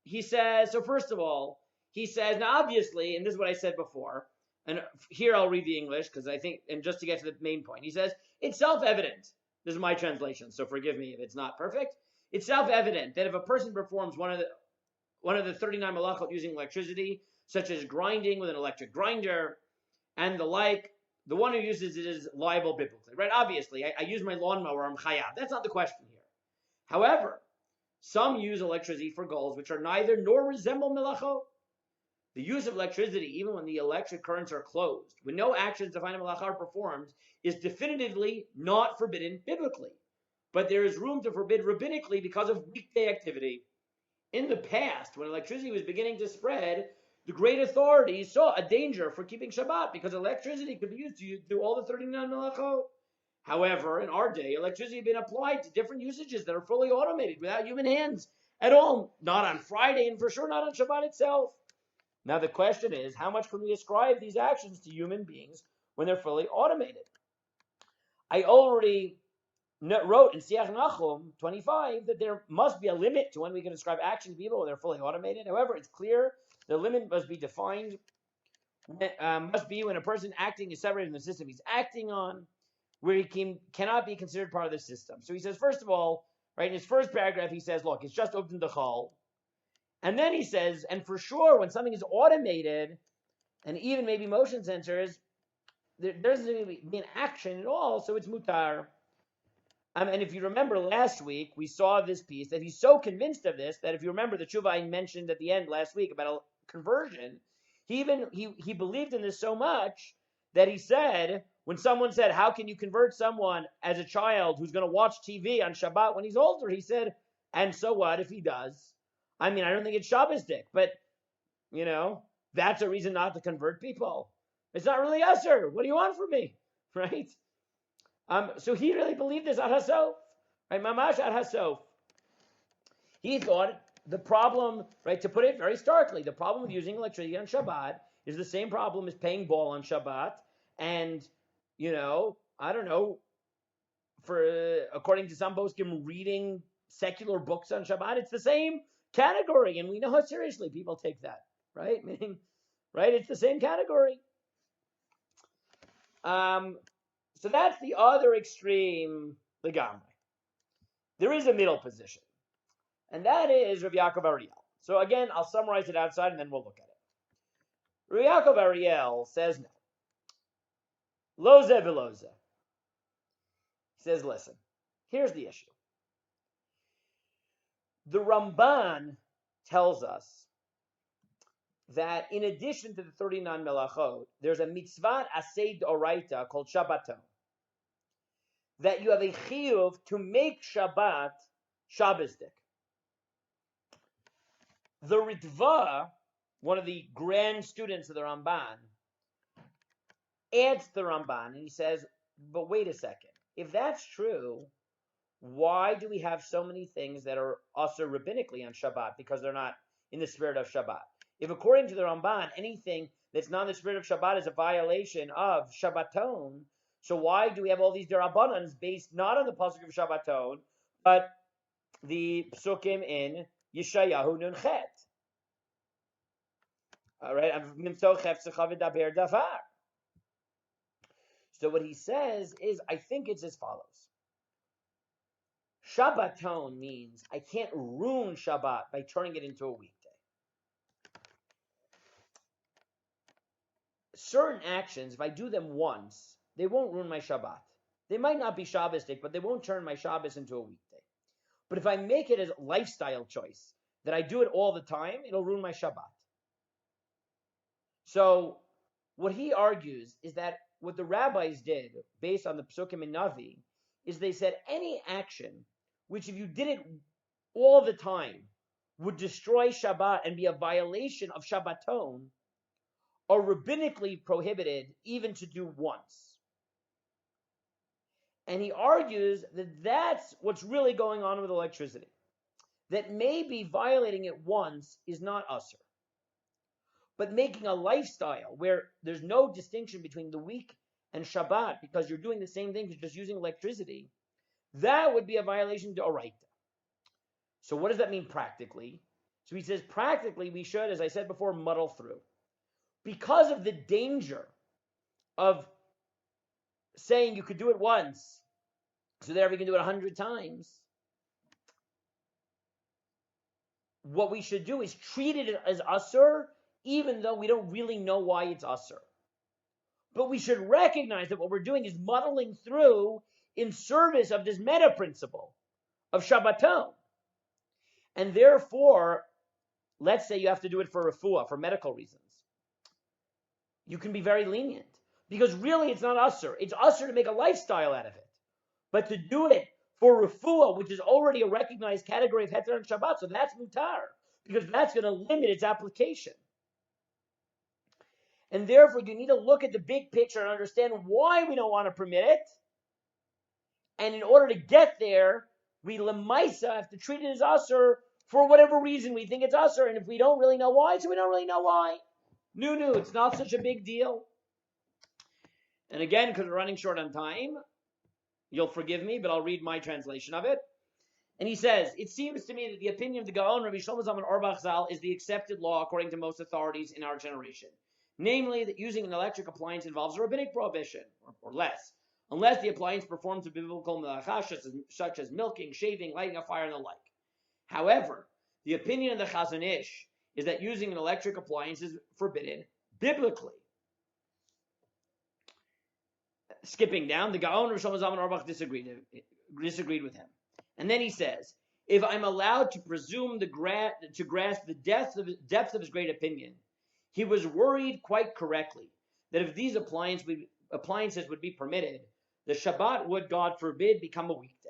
he says, so first of all, he says, now obviously, and this is what I said before, and here I'll read the English, because I think, and just to get to the main point, he says, it's self-evident. This is my translation, so forgive me if it's not perfect. It's self-evident that if a person performs one of the 39 malachot using electricity, such as grinding with an electric grinder, and the like, the one who uses it is liable biblically, right? Obviously, I use my lawnmower, I'm chayav. That's not the question here. However, some use electricity for goals which are neither nor resemble melachot. The use of electricity, even when the electric currents are closed, when no actions defined melachah are performed, is definitively not forbidden biblically. But there is room to forbid rabbinically because of weekday activity. In the past, when electricity was beginning to spread, the great authorities saw a danger for keeping Shabbat because electricity could be used to do all the 39 melachot. However, in our day, electricity has been applied to different usages that are fully automated without human hands at all. Not on Friday, and for sure not on Shabbat itself. Now the question is, how much can we ascribe these actions to human beings when they're fully automated? I already wrote in Siach Nachum 25 that there must be a limit to when we can ascribe action to people when they're fully automated. However, it's clear the limit must be defined, must be when a person acting is separated from the system he's acting on, where he cannot be considered part of the system. So he says, first of all, right, in his first paragraph, he says, look, it's just uvdin dechol. And then he says, and for sure, when something is automated, and even maybe motion sensors, there doesn't be an action at all, so it's mutar. And if you remember last week, we saw this piece that he's so convinced of this that if you remember the tshuva I mentioned at the end last week about a conversion, he believed in this so much that he said, when someone said, how can you convert someone as a child who's going to watch TV on Shabbat when he's older? He said, and so what if he does? I mean, I don't think it's Shabbosdik, but, that's a reason not to convert people. It's not really usher. What do you want from me? Right? So he really believed this ad hasof, right? Mamash ad hasof. He thought the problem, right, to put it very starkly, the problem with using electricity on Shabbat is the same problem as paying ball on Shabbat. And, I don't know, according to some poskim, reading secular books on Shabbat, it's the same category. And we know how seriously people take that, right? Meaning, right, it's the same category. So that's the other extreme, the Gamre. There is a middle position, and that is Rav Yaakov Ariel. So again, I'll summarize it outside, and then we'll look at it. Rav Yaakov Ariel says no. Loze v'loze. He says, listen, here's the issue. The Ramban tells us that in addition to the 39 melachot, there's a mitzvah aseh d'oraita called Shabbaton. That you have a chiyuv to make Shabbat Shabbosdik. The Ritva, one of the grand students of the Ramban, adds to the Ramban and he says, but wait a second. If that's true, why do we have so many things that are also rabbinically on Shabbat? Because they're not in the spirit of Shabbat. If according to the Ramban, anything that's not in the spirit of Shabbat is a violation of Shabbaton, so why do we have all these derabbanans based not on the pasuk of Shabbaton, but the psukim in Yeshayahu Nun Chet? All right, so what he says is, I think it's as follows. Shabbaton means I can't ruin Shabbat by turning it into a weekday. Certain actions, if I do them once, they won't ruin my Shabbat. They might not be Shabbosdik, but they won't turn my Shabbos into a weekday. But if I make it as a lifestyle choice, that I do it all the time, it'll ruin my Shabbat. So what he argues is that what the rabbis did, based on the Psukim in Navi, is they said any action, which if you did it all the time, would destroy Shabbat and be a violation of Shabbaton, are rabbinically prohibited even to do once. And he argues that that's what's really going on with electricity. That maybe violating it once is not usher. But making a lifestyle where there's no distinction between the week and Shabbat because you're doing the same thing, you're just using electricity, that would be a violation to Oraita. So what does that mean practically? So he says practically we should, as I said before, muddle through. Because of the danger of saying you could do it once, so therefore you can do it 100 times, what we should do is treat it as usur, even though we don't really know why it's usur. But we should recognize that what we're doing is muddling through in service of this meta principle of Shabbaton. And therefore, let's say you have to do it for refuah, for medical reasons. You can be very lenient. Because really it's not usur. It's usur to make a lifestyle out of it. But to do it for refuah, which is already a recognized category of heter and Shabbat, so that's mutar. Because that's going to limit its application. And therefore, you need to look at the big picture and understand why we don't want to permit it. And in order to get there, we lemaisa have to treat it as usur for whatever reason we think it's usur. And if we don't really know why, so we don't really know why. No, it's not such a big deal. And again, because we're running short on time, you'll forgive me, but I'll read my translation of it. And he says, it seems to me that the opinion of the Gaon, Rabbi Shlomo Zalman Auerbach Zal, is the accepted law according to most authorities in our generation. Namely, that using an electric appliance involves a rabbinic prohibition, or less, unless the appliance performs a biblical melacha, such as milking, shaving, lighting a fire, and the like. However, the opinion of the Chazon Ish is that using an electric appliance is forbidden biblically. Skipping down, the Gaon of Shlomo Zalman Auerbach disagreed with him. And then he says, if I'm allowed to presume to grasp the depth of his great opinion, he was worried quite correctly that if these appliances would be permitted, the Shabbat would, God forbid, become a weekday.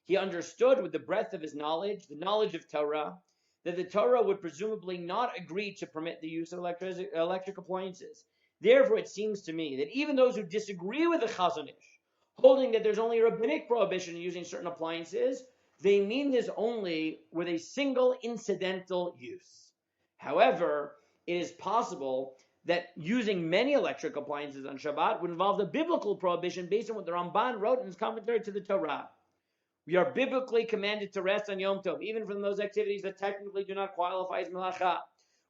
He understood with the breadth of his knowledge, the knowledge of Torah, that the Torah would presumably not agree to permit the use of electric appliances. Therefore, it seems to me that even those who disagree with the Chazon Ish holding that there's only a rabbinic prohibition in using certain appliances, they mean this only with a single incidental use. However, it is possible that using many electric appliances on Shabbat would involve the biblical prohibition based on what the Ramban wrote in his commentary to the Torah. We are biblically commanded to rest on Yom Tov, even from those activities that technically do not qualify as melacha.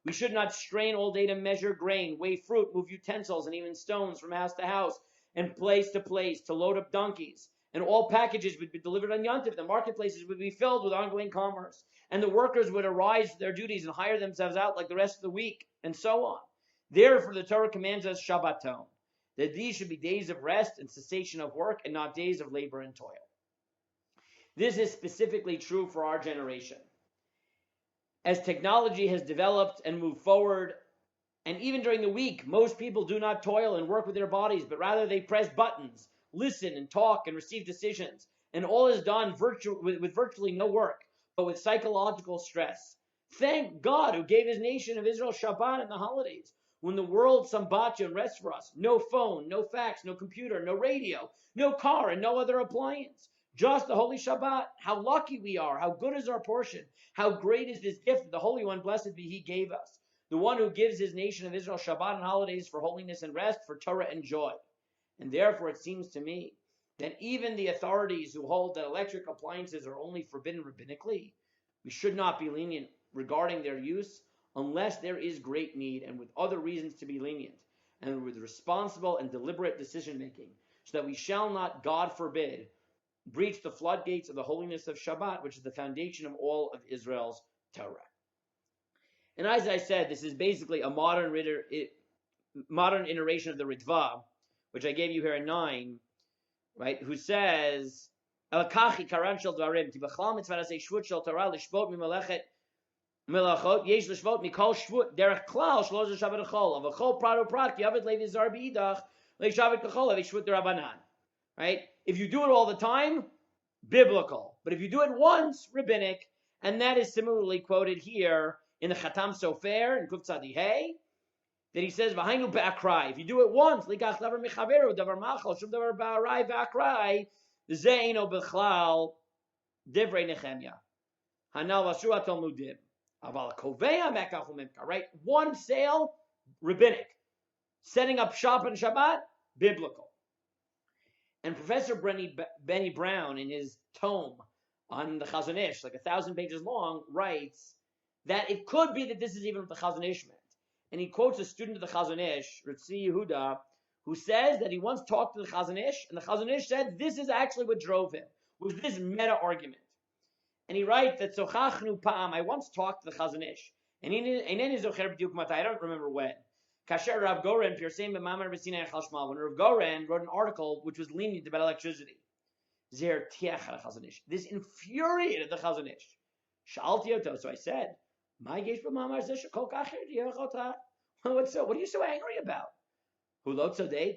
We should not strain all day to measure grain, weigh fruit, move utensils, and even stones from house to house and place to place, to load up donkeys. And all packages would be delivered on Yom Tov. The marketplaces would be filled with ongoing commerce. And the workers would arise to their duties and hire themselves out like the rest of the week, and so on. Therefore, the Torah commands us Shabbaton, that these should be days of rest and cessation of work and not days of labor and toil. This is specifically true for our generation. As technology has developed and moved forward, and even during the week, most people do not toil and work with their bodies, but rather they press buttons, listen and talk and receive decisions. And all is done with virtually no work, but with psychological stress. Thank God who gave his nation of Israel Shabbat and the holidays, when the world sambatya and rests for us. No phone, no fax, no computer, no radio, no car, and no other appliance. Just the Holy Shabbat. How lucky we are. How good is our portion. How great is this gift that the Holy One, blessed be He, gave us. The one who gives his nation of Israel Shabbat and holidays for holiness and rest, for Torah and joy. And therefore it seems to me that even the authorities who hold that electric appliances are only forbidden rabbinically, we should not be lenient regarding their use unless there is great need and with other reasons to be lenient, and with responsible and deliberate decision making, so that we shall not, God forbid, breach the floodgates of the holiness of Shabbat, which is the foundation of all of Israel's Torah. And as I said, this is basically a modern iteration of the Ritva, which I gave you here in 9, right? Who says, "Elakachi karan shel dvarim ti b'chal mitzvah asay shvut shel Torah lishvot mimelechet melachot yesh lishvot mikol shvut derech klal shlosh Shabbat chol avachol prat uprat ki avet levi zar b'idach leishavet kachol avet shvut derabanan." Right? If you do it all the time, biblical. But if you do it once, rabbinic. And that is similarly quoted here in the Chatam Sofer in Kuf Tzadi Hey, that he says, "V'hainu ba'akrai." If you do it once, likach davar mechaveru davar machal shum davar ba'arai ba'akrai, ze'ino b'chlal divrei Nehemia hanal v'shua talmudim aval kovea mekach u'mimka. Right? One sale, rabbinic. Setting up shop and Shabbat, biblical. And Professor Benny Brown, in his tome on the Chazon Ish, like 1,000 pages long, writes that it could be that this is even what the Chazon Ish meant. And he quotes a student of the Chazon Ish, Ritzi Yehuda, who says that he once talked to the Chazon Ish, and the Chazon Ish said this is actually what drove him, was this meta argument. And he writes that Sochachnu Pa'am, I once talked to the Chazon Ish, and I don't remember when. Kasher Rav Goren, when Rav Goren wrote an article which was lenient about electricity. This infuriated the Chazon Ish. So I said, what are you so angry about?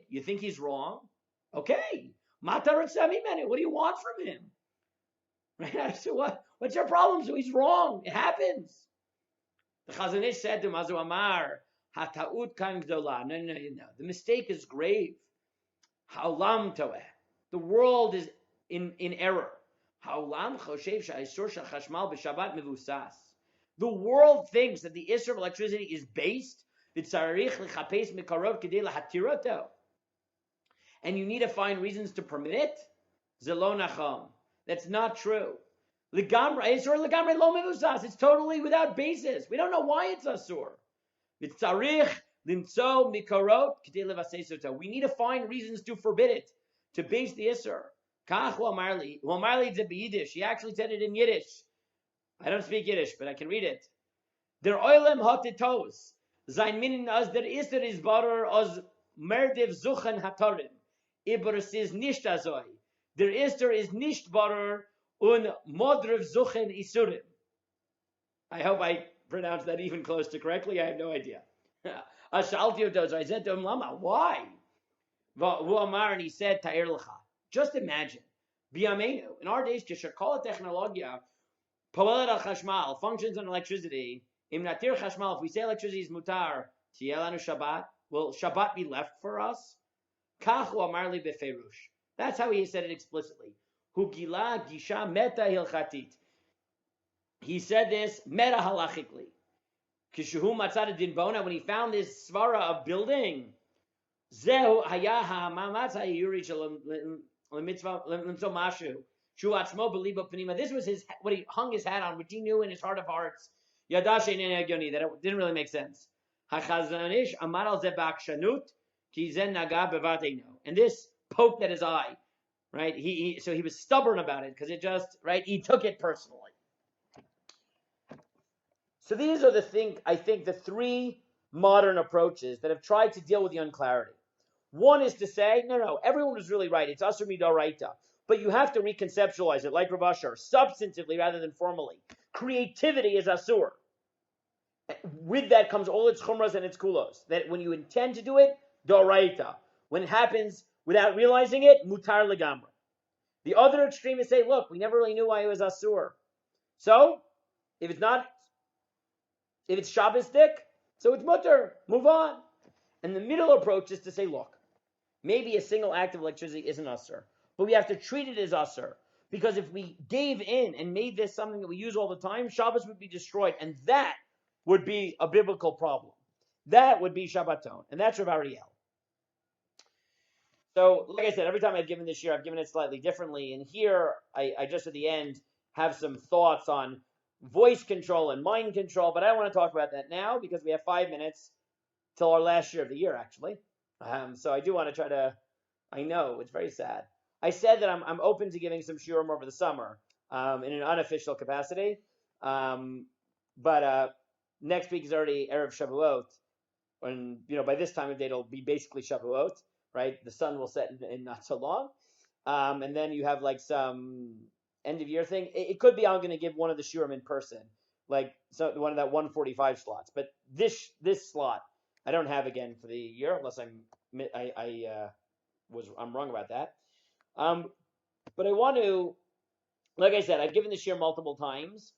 You think he's wrong? Okay. What do you want from him? Right? So what's your problem? So he's wrong. It happens. The Chazon Ish said to Mazu Amar, Hataut kan gdola. No. The mistake is grave. Ha'olam toeh. The world is in error. Ha'olam choshev sha'isur shel chashmal b'Shabbat mevusas. The world thinks that the issur of electricity is based v'tzarich lechapes mekorot kedei lahatiroto, and you need to find reasons to permit it. Zelo nacham. That's not true. Legamra isur legamra lo mevusas. It's totally without basis. We don't know why it's asur. We need to find reasons to forbid it, to base the Isser. He actually said it in Yiddish. I don't speak Yiddish, but I can read it. Der Oilem hat tos. Sein Minen as der Isser is barer as merdev zuchen hatorim. Aber es ist nicht azoi. Der Isser is nicht barer un modrev zuchen isurim. I hope I pronounced that even close to correctly. I have no idea. I said to him, Lama, why? And he said, Ta'ir lecha. Just imagine. B'yameinu. In our days, kishakol technologia, poelet al chashmal, functions on electricity. Im natir chashmal, if we say electricity is mutar, tiyelanu Shabbat, will Shabbat be left for us? Kach hu amar li beferush. That's how he said it explicitly. Hu gila gisha meta hilchatit. He said this meta halachically. Kishuhu matzad din bona, when he found this svara of building, zehu haya ha'mamatz ha'yuri l'mitzvah l'mtzo mashu shu atzmo b'libo pnima. This was his what he hung his hat on, which he knew in his heart of hearts. Yadash she'nei hagyoni, that it didn't really make sense. Hachazanish amar al ze ba'akshanut ki zen naga bevateinu, and this poked at his eye, right? So he was stubborn about it because it just he took it personally. So these are the three modern approaches that have tried to deal with the unclarity. One is to say, no, everyone was really right. It's asur midoraita. But you have to reconceptualize it, like Rav Asher, substantively rather than formally. Creativity is asur. With that comes all its chumras and its kulos. That when you intend to do it, doraita. When it happens without realizing it, mutar legamra. The other extreme is say, look, we never really knew why it was asur. So, if it's Shabbos-dik, so it's mutter. Move on. And the middle approach is to say, look, maybe a single act of electricity isn't asur, but we have to treat it as asur. Because if we gave in and made this something that we use all the time, Shabbos would be destroyed. And that would be a biblical problem. That would be Shabbaton. And that's Rav Ariel. So, like I said, every time I've given this year, I've given it slightly differently. And here, I just at the end have some thoughts on voice control and mind control, but I don't want to talk about that now because we have 5 minutes till our last year of the year, actually. So I do want to try to, I know, it's very sad. I said that I'm open to giving some shiurim over the summer in an unofficial capacity, but next week is already Erev Shavuot, and by this time of day it'll be basically Shavuot, right? The sun will set in not so long, and then you have like some end of year thing. It could be I'm going to give one of the shiurim in person, like one of that 145 slots. But this slot I don't have again for the year unless I'm wrong about that. But I want to, like I said, I've given this shiur multiple times.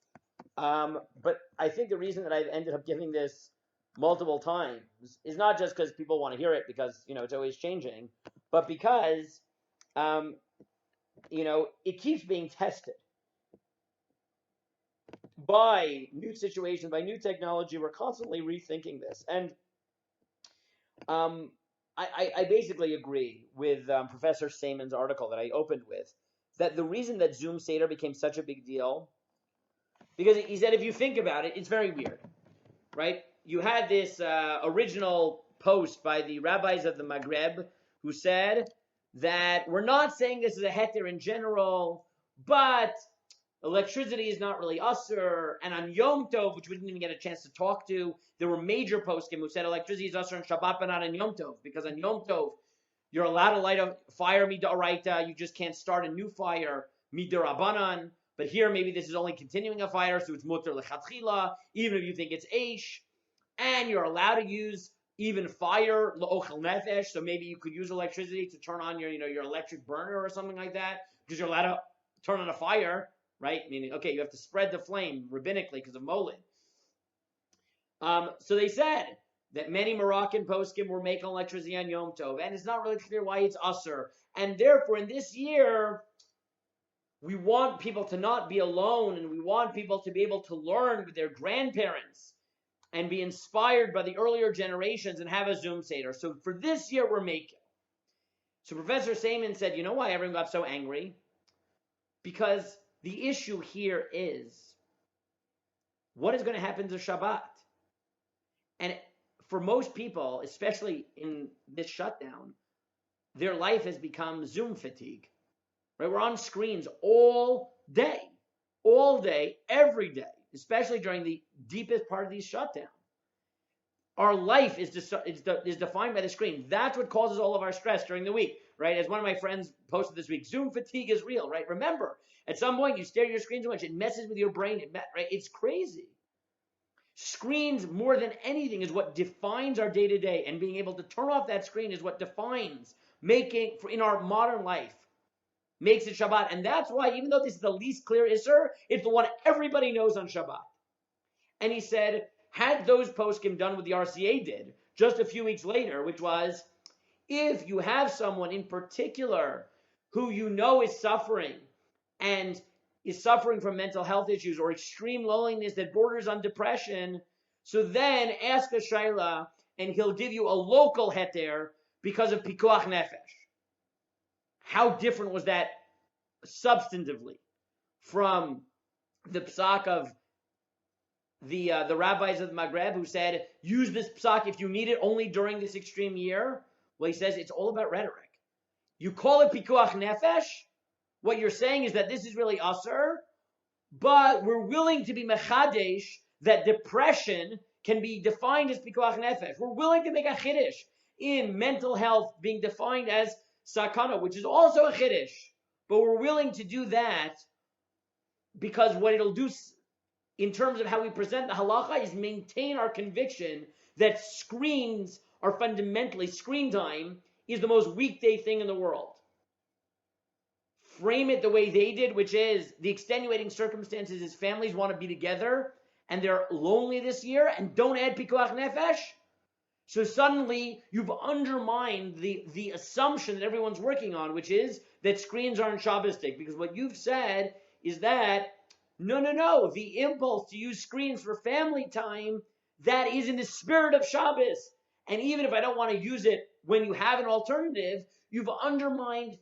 But I think the reason that I've ended up giving this multiple times is not just because people want to hear it because it's always changing, but because it keeps being tested by new situations, by new technology. We're constantly rethinking this. And I basically agree with Professor Seiman's article that I opened with, that the reason that Zoom Seder became such a big deal, because he said if you think about it, it's very weird, right? You had this original post by the rabbis of the Maghreb who said that we're not saying this is a heter in general, but electricity is not really asur, and on Yom Tov, which we didn't even get a chance to talk to, there were major poskim who said electricity is asur on Shabbat but not on Yom Tov, because on Yom Tov you're allowed to light a fire midoraita, you just can't start a new fire midirabanan. But here maybe this is only continuing a fire, so it's mutter lechatchila, even if you think it's eish, and you're allowed to use even fire l'ochel nefesh, so maybe you could use electricity to turn on your electric burner or something like that, because you're allowed to turn on a fire. Right? Meaning, okay, you have to spread the flame rabbinically because of molid. So they said that many Moroccan poskim were making electricity on Yom Tov, and it's not really clear why it's asur. And therefore, in this year, we want people to not be alone, and we want people to be able to learn with their grandparents and be inspired by the earlier generations and have a Zoom Seder. So for this year, we're making. So Professor Seiman said, you know why everyone got so angry? Because the issue here is, what is going to happen to Shabbat? And for most people, especially in this shutdown, their life has become Zoom fatigue. Right? We're on screens all day, every day, especially during the deepest part of these shutdowns. Our life is defined by the screen. That's what causes all of our stress during the week, right? As one of my friends posted this week, Zoom fatigue is real, right? Remember, at some point you stare at your screen too much, it messes with your brain, right? It's crazy. Screens, more than anything, is what defines our day-to-day, and being able to turn off that screen is what defines in our modern life, makes it Shabbat. And that's why, even though this is the least clear Isser, it's the one everybody knows on Shabbat. And he said, had those poskim done what the RCA did just a few weeks later, which was, if you have someone in particular who you know is suffering and is suffering from mental health issues or extreme loneliness that borders on depression, so then ask a shayla and he'll give you a local heter because of pikuach nefesh. How different was that substantively from the psak of the rabbis of the Maghreb who said, use this psak if you need it only during this extreme year? Well, he says it's all about rhetoric. You call it pikuach nefesh. What you're saying is that this is really asur, but we're willing to be mechadesh that depression can be defined as pikuach nefesh. We're willing to make a chiddush in mental health being defined as sakana, which is also a chiddush. But we're willing to do that because what it'll do in terms of how we present the halacha is maintain our conviction that screens are fundamentally, screen time is the most weekday thing in the world. Frame it the way they did, which is the extenuating circumstances is families want to be together and they're lonely this year, and don't add pikuach nefesh. So suddenly you've undermined the assumption that everyone's working on, which is that screens aren't Shabbosdik, because what you've said is that no, the impulse to use screens for family time, that is in the spirit of Shabbos. And even if I don't want to use it when you have an alternative, you've undermined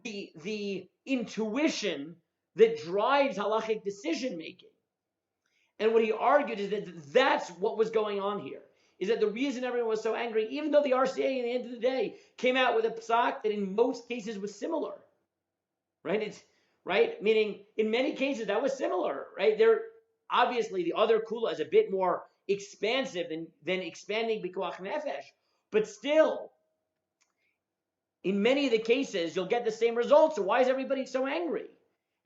the intuition that drives halachic decision making. And what he argued is that that's what was going on here. Is that the reason everyone was so angry, even though the RCA at the end of the day came out with a psak that in most cases was similar, right? It's right, meaning in many cases that was similar, right? There obviously the other kula is a bit more expansive than expanding pikuach nefesh, but still, in many of the cases you'll get the same results. So why is everybody so angry?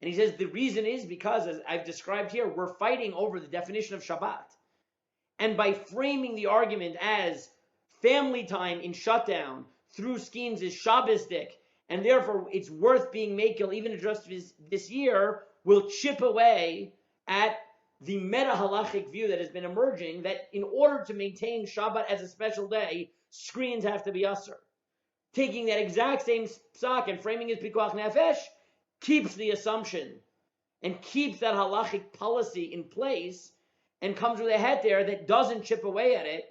And he says the reason is because, as I've described here, we're fighting over the definition of Shabbat. And by framing the argument as family time in shutdown through schemes is Shabbosdik, and therefore it's worth being makel even just this year, will chip away at the meta-halachic view that has been emerging that in order to maintain Shabbat as a special day, screens have to be usher. Taking that exact same psak and framing it as pikuach nefesh keeps the assumption and keeps that halachic policy in place and comes with a heter that doesn't chip away at it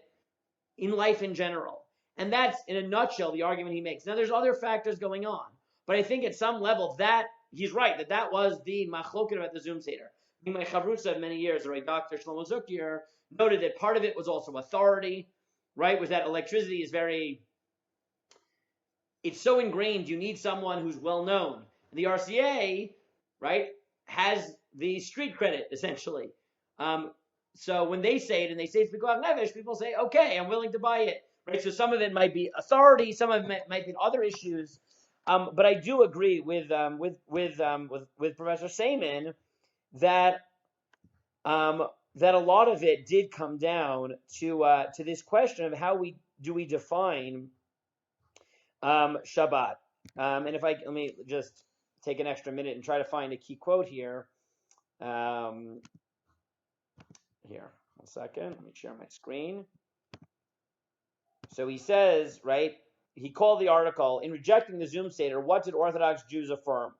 in life in general. And that's, in a nutshell, the argument he makes. Now, there's other factors going on, but I think at some level that he's right, that was the machloket about the Zoom Seder. My chavrutza of many years, right, Dr. Shlomo Zukir, noted that part of it was also authority, right, was that electricity is it's so ingrained, you need someone who's well known. The RCA, right, has the street credit, essentially. So when they say it, and they say it's pikuach nefesh, people say, okay, I'm willing to buy it. Right? So some of it might be authority, some of it might be other issues. But I do agree with Professor Seaman that that a lot of it did come down to this question of how we define Shabbat. And if let me just take an extra minute and try to find a key quote here. Here, 1 second. Let me share my screen. So he says, right, he called the article, in rejecting the Zoom Seder, what did Orthodox Jews affirm?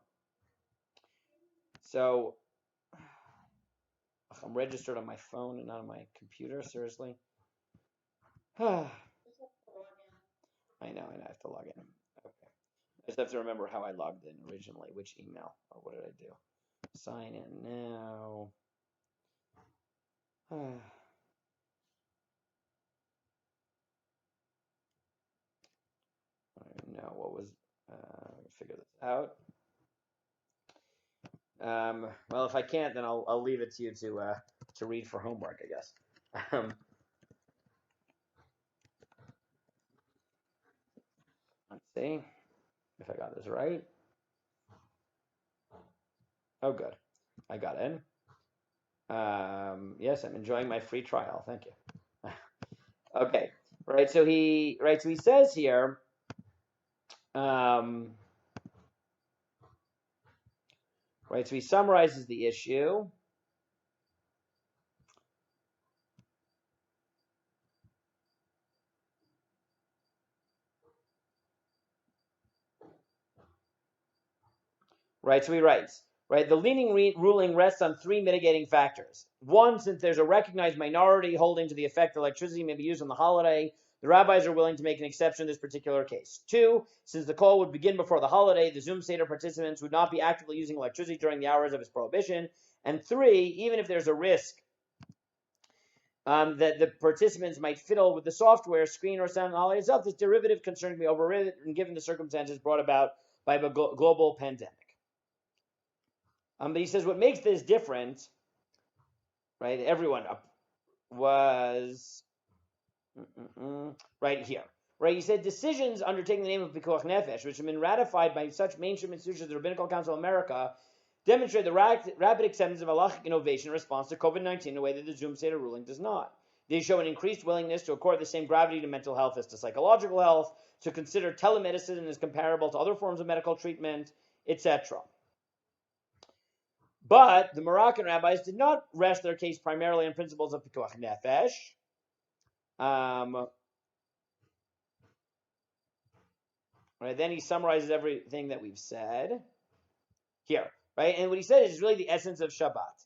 So, I'm registered on my phone and not on my computer, seriously. I know, I have to log in. Okay. I just have to remember how I logged in originally, which email, or what did I do? Sign in now. I don't know what was, figure this out. Well, if I can't, then I'll leave it to you to read for homework, I guess. Let's see if I got this right. Oh, good. I got in. Yes, I'm enjoying my free trial. Thank you. Okay. Right. So he says here. Right. So he summarizes the issue. right? So he writes, right, the leading ruling rests on three mitigating factors. One, since there's a recognized minority holding to the effect that electricity may be used on the holiday, the rabbis are willing to make an exception in this particular case. Two, since the call would begin before the holiday, the Zoom Seder participants would not be actively using electricity during the hours of its prohibition. And three, even if there's a risk that the participants might fiddle with the software, screen, or sound on the holiday itself, this derivative concern can be overridden given the circumstances brought about by the global pandemic. But he says what makes this different, right? Everyone was right here, right? He said decisions undertaking the name of Pikuach Nefesh, which have been ratified by such mainstream institutions as the Rabbinical Council of America, demonstrate the rapid acceptance of halachic innovation in response to COVID-19 in a way that the Zoom Seder ruling does not. They show an increased willingness to accord the same gravity to mental health as to psychological health, to consider telemedicine as comparable to other forms of medical treatment, etc. But the Moroccan rabbis did not rest their case primarily on principles of Pikuach Nefesh. Right, then he summarizes everything that we've said here. Right? And what he said is really the essence of Shabbat.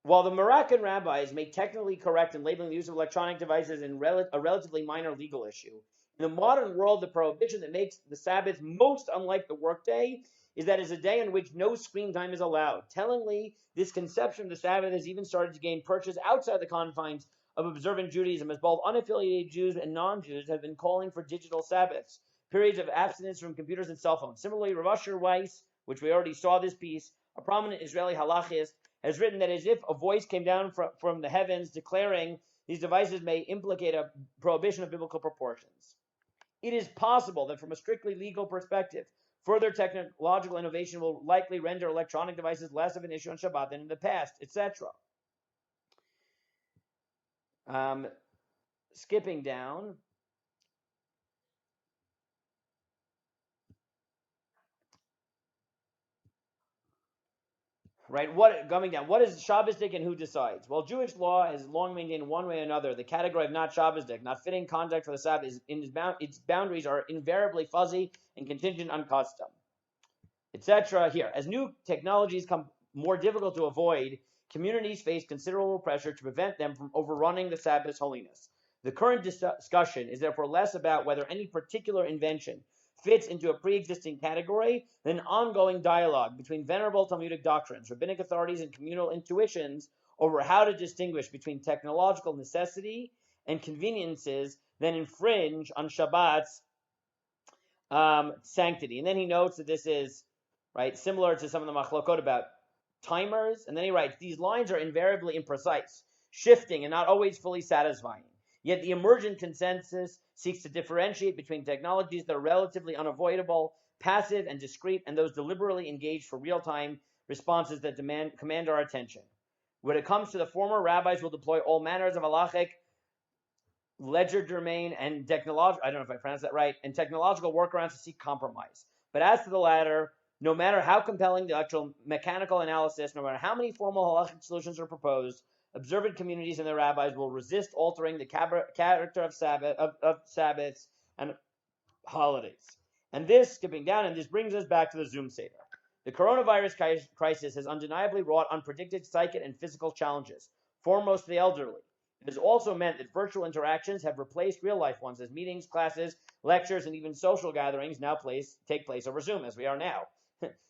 While the Moroccan rabbis may technically correct in labeling the use of electronic devices in a relatively minor legal issue, in the modern world, the prohibition that makes the Sabbath most unlike the workday is that it's a day in which no screen time is allowed. Tellingly, this conception of the Sabbath has even started to gain purchase outside the confines of observant Judaism, as both unaffiliated Jews and non-Jews have been calling for digital Sabbaths, periods of abstinence from computers and cell phones. Similarly, Rav Asher Weiss, which we already saw this piece, a prominent Israeli halachist, has written that as if a voice came down from the heavens declaring these devices may implicate a prohibition of biblical proportions. It is possible that from a strictly legal perspective, further technological innovation will likely render electronic devices less of an issue on Shabbat than in the past, etc. Skipping down. Right, what is Shabbosdik and who decides? Well, Jewish law has long maintained one way or another the category of not Shabbosdik, not fitting conduct for the Sabbath, its boundaries are invariably fuzzy and contingent on custom, etc. Here, as new technologies come more difficult to avoid, communities face considerable pressure to prevent them from overrunning the Sabbath's holiness. The current discussion is therefore less about whether any particular invention fits into a pre-existing category than an ongoing dialogue between venerable Talmudic doctrines, rabbinic authorities, and communal intuitions over how to distinguish between technological necessity and conveniences that infringe on Shabbat's sanctity. And then he notes that this is right similar to some of the machlokot about timers. And then he writes, these lines are invariably imprecise, shifting, and not always fully satisfying. Yet the emergent consensus seeks to differentiate between technologies that are relatively unavoidable, passive, and discrete, and those deliberately engaged for real-time responses that command our attention. When it comes to the former, rabbis will deploy all manners of halachic, legerdemain, and technological, I don't know if I pronounced that right, and technological workarounds to seek compromise. But as to the latter, no matter how compelling the electromechanical analysis, no matter how many formal halachic solutions are proposed, observant communities and their rabbis will resist altering the character of Sabbaths and holidays. And this, skipping down, and this brings us back to the Zoom Seder. The coronavirus crisis has undeniably wrought unpredicted psychic and physical challenges, foremost the elderly. It has also meant that virtual interactions have replaced real-life ones, as meetings, classes, lectures, and even social gatherings now take place over Zoom, as we are now.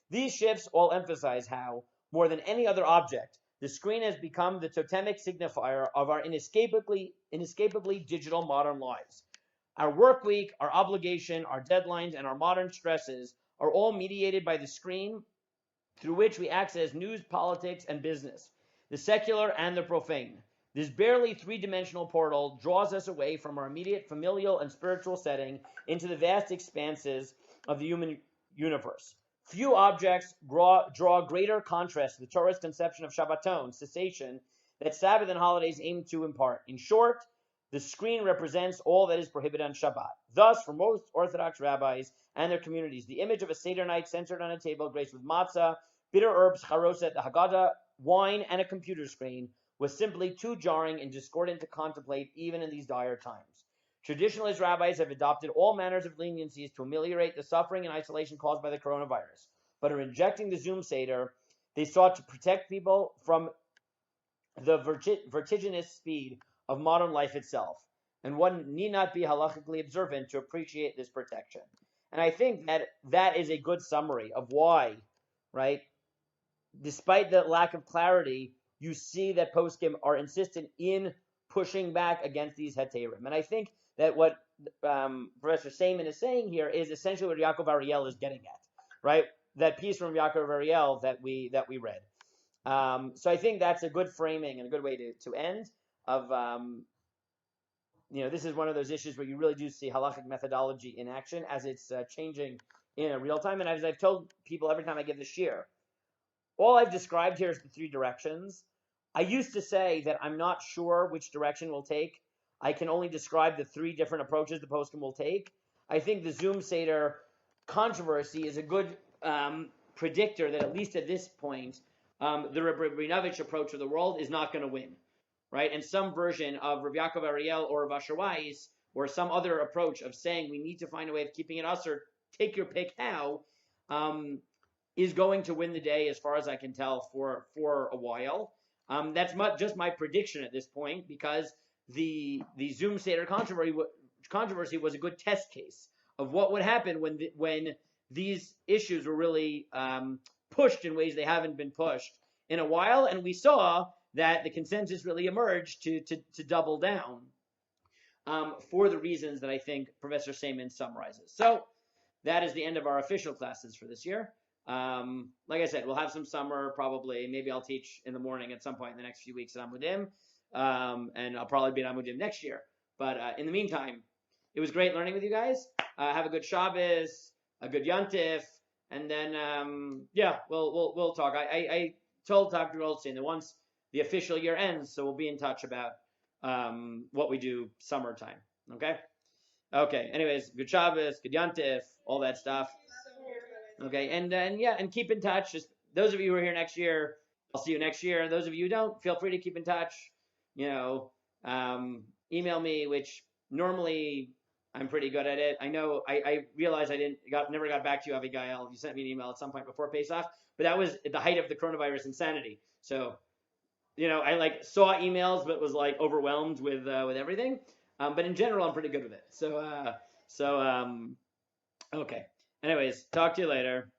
These shifts all emphasize how, more than any other object, the screen has become the totemic signifier of our inescapably digital modern lives. Our work week, our obligation, our deadlines, and our modern stresses are all mediated by the screen through which we access news, politics, and business, the secular and the profane. This barely three-dimensional portal draws us away from our immediate familial and spiritual setting into the vast expanses of the human universe. Few objects draw greater contrast to the Torah's conception of Shabbaton, cessation, that Sabbath and holidays aim to impart. In short, the screen represents all that is prohibited on Shabbat. Thus, for most Orthodox rabbis and their communities, the image of a Seder night centered on a table graced with matzah, bitter herbs, charoset, the Haggadah, wine, and a computer screen was simply too jarring and discordant to contemplate even in these dire times. Traditionalist rabbis have adopted all manners of leniencies to ameliorate the suffering and isolation caused by the coronavirus. But in rejecting the Zoom Seder, they sought to protect people from the vertiginous speed of modern life itself. And one need not be halachically observant to appreciate this protection. And I think that is a good summary of why, right, despite the lack of clarity, you see that poskim are insistent in pushing back against these heterim. And I think that what Professor Seaman is saying here is essentially what Yaakov Ariel is getting at, right? That piece from Yaakov Ariel that we read. So I think that's a good framing and a good way to end of, this is one of those issues where you really do see halachic methodology in action as it's changing in a real time. And as I've told people every time I give the shir, all I've described here is the three directions. I used to say that I'm not sure which direction we'll take. I can only describe the three different approaches the poskim will take. I think the Zoom Seder controversy is a good predictor that at least at this point, the Rabinovich approach of the world is not going to win, right? And some version of Rabbi Yaakov Ariel or Rav Asher Weiss or some other approach of saying we need to find a way of keeping it us, or take your pick how, is going to win the day as far as I can tell for a while. That's just my prediction at this point, because the Zoom Seder controversy was a good test case of what would happen when these issues were really pushed in ways they haven't been pushed in a while, and we saw that the consensus really emerged to double down for the reasons that I think Professor Seaman summarizes. So that is the end of our official classes for this year. Like I said, we'll have some summer probably. Maybe I'll teach in the morning at some point in the next few weeks at Amudim, and I'll probably be at Amudim next year. But in the meantime, it was great learning with you guys. Have a good Shabbos, a good Yontif, and then we'll talk. I told Dr. Goldstein that once the official year ends, so we'll be in touch about what we do summertime. Okay. Anyways, good Shabbos, good Yontif, all that stuff. Okay, and keep in touch. Just those of you who are here next year, I'll see you next year. Those of you who don't, feel free to keep in touch. Email me, which normally I'm pretty good at it. I know I realized I never got back to you, Avigail. You sent me an email at some point before Pesach, but that was at the height of the coronavirus insanity. So, I saw emails, but was overwhelmed with everything. But in general, I'm pretty good with it. So okay. Anyways, talk to you later.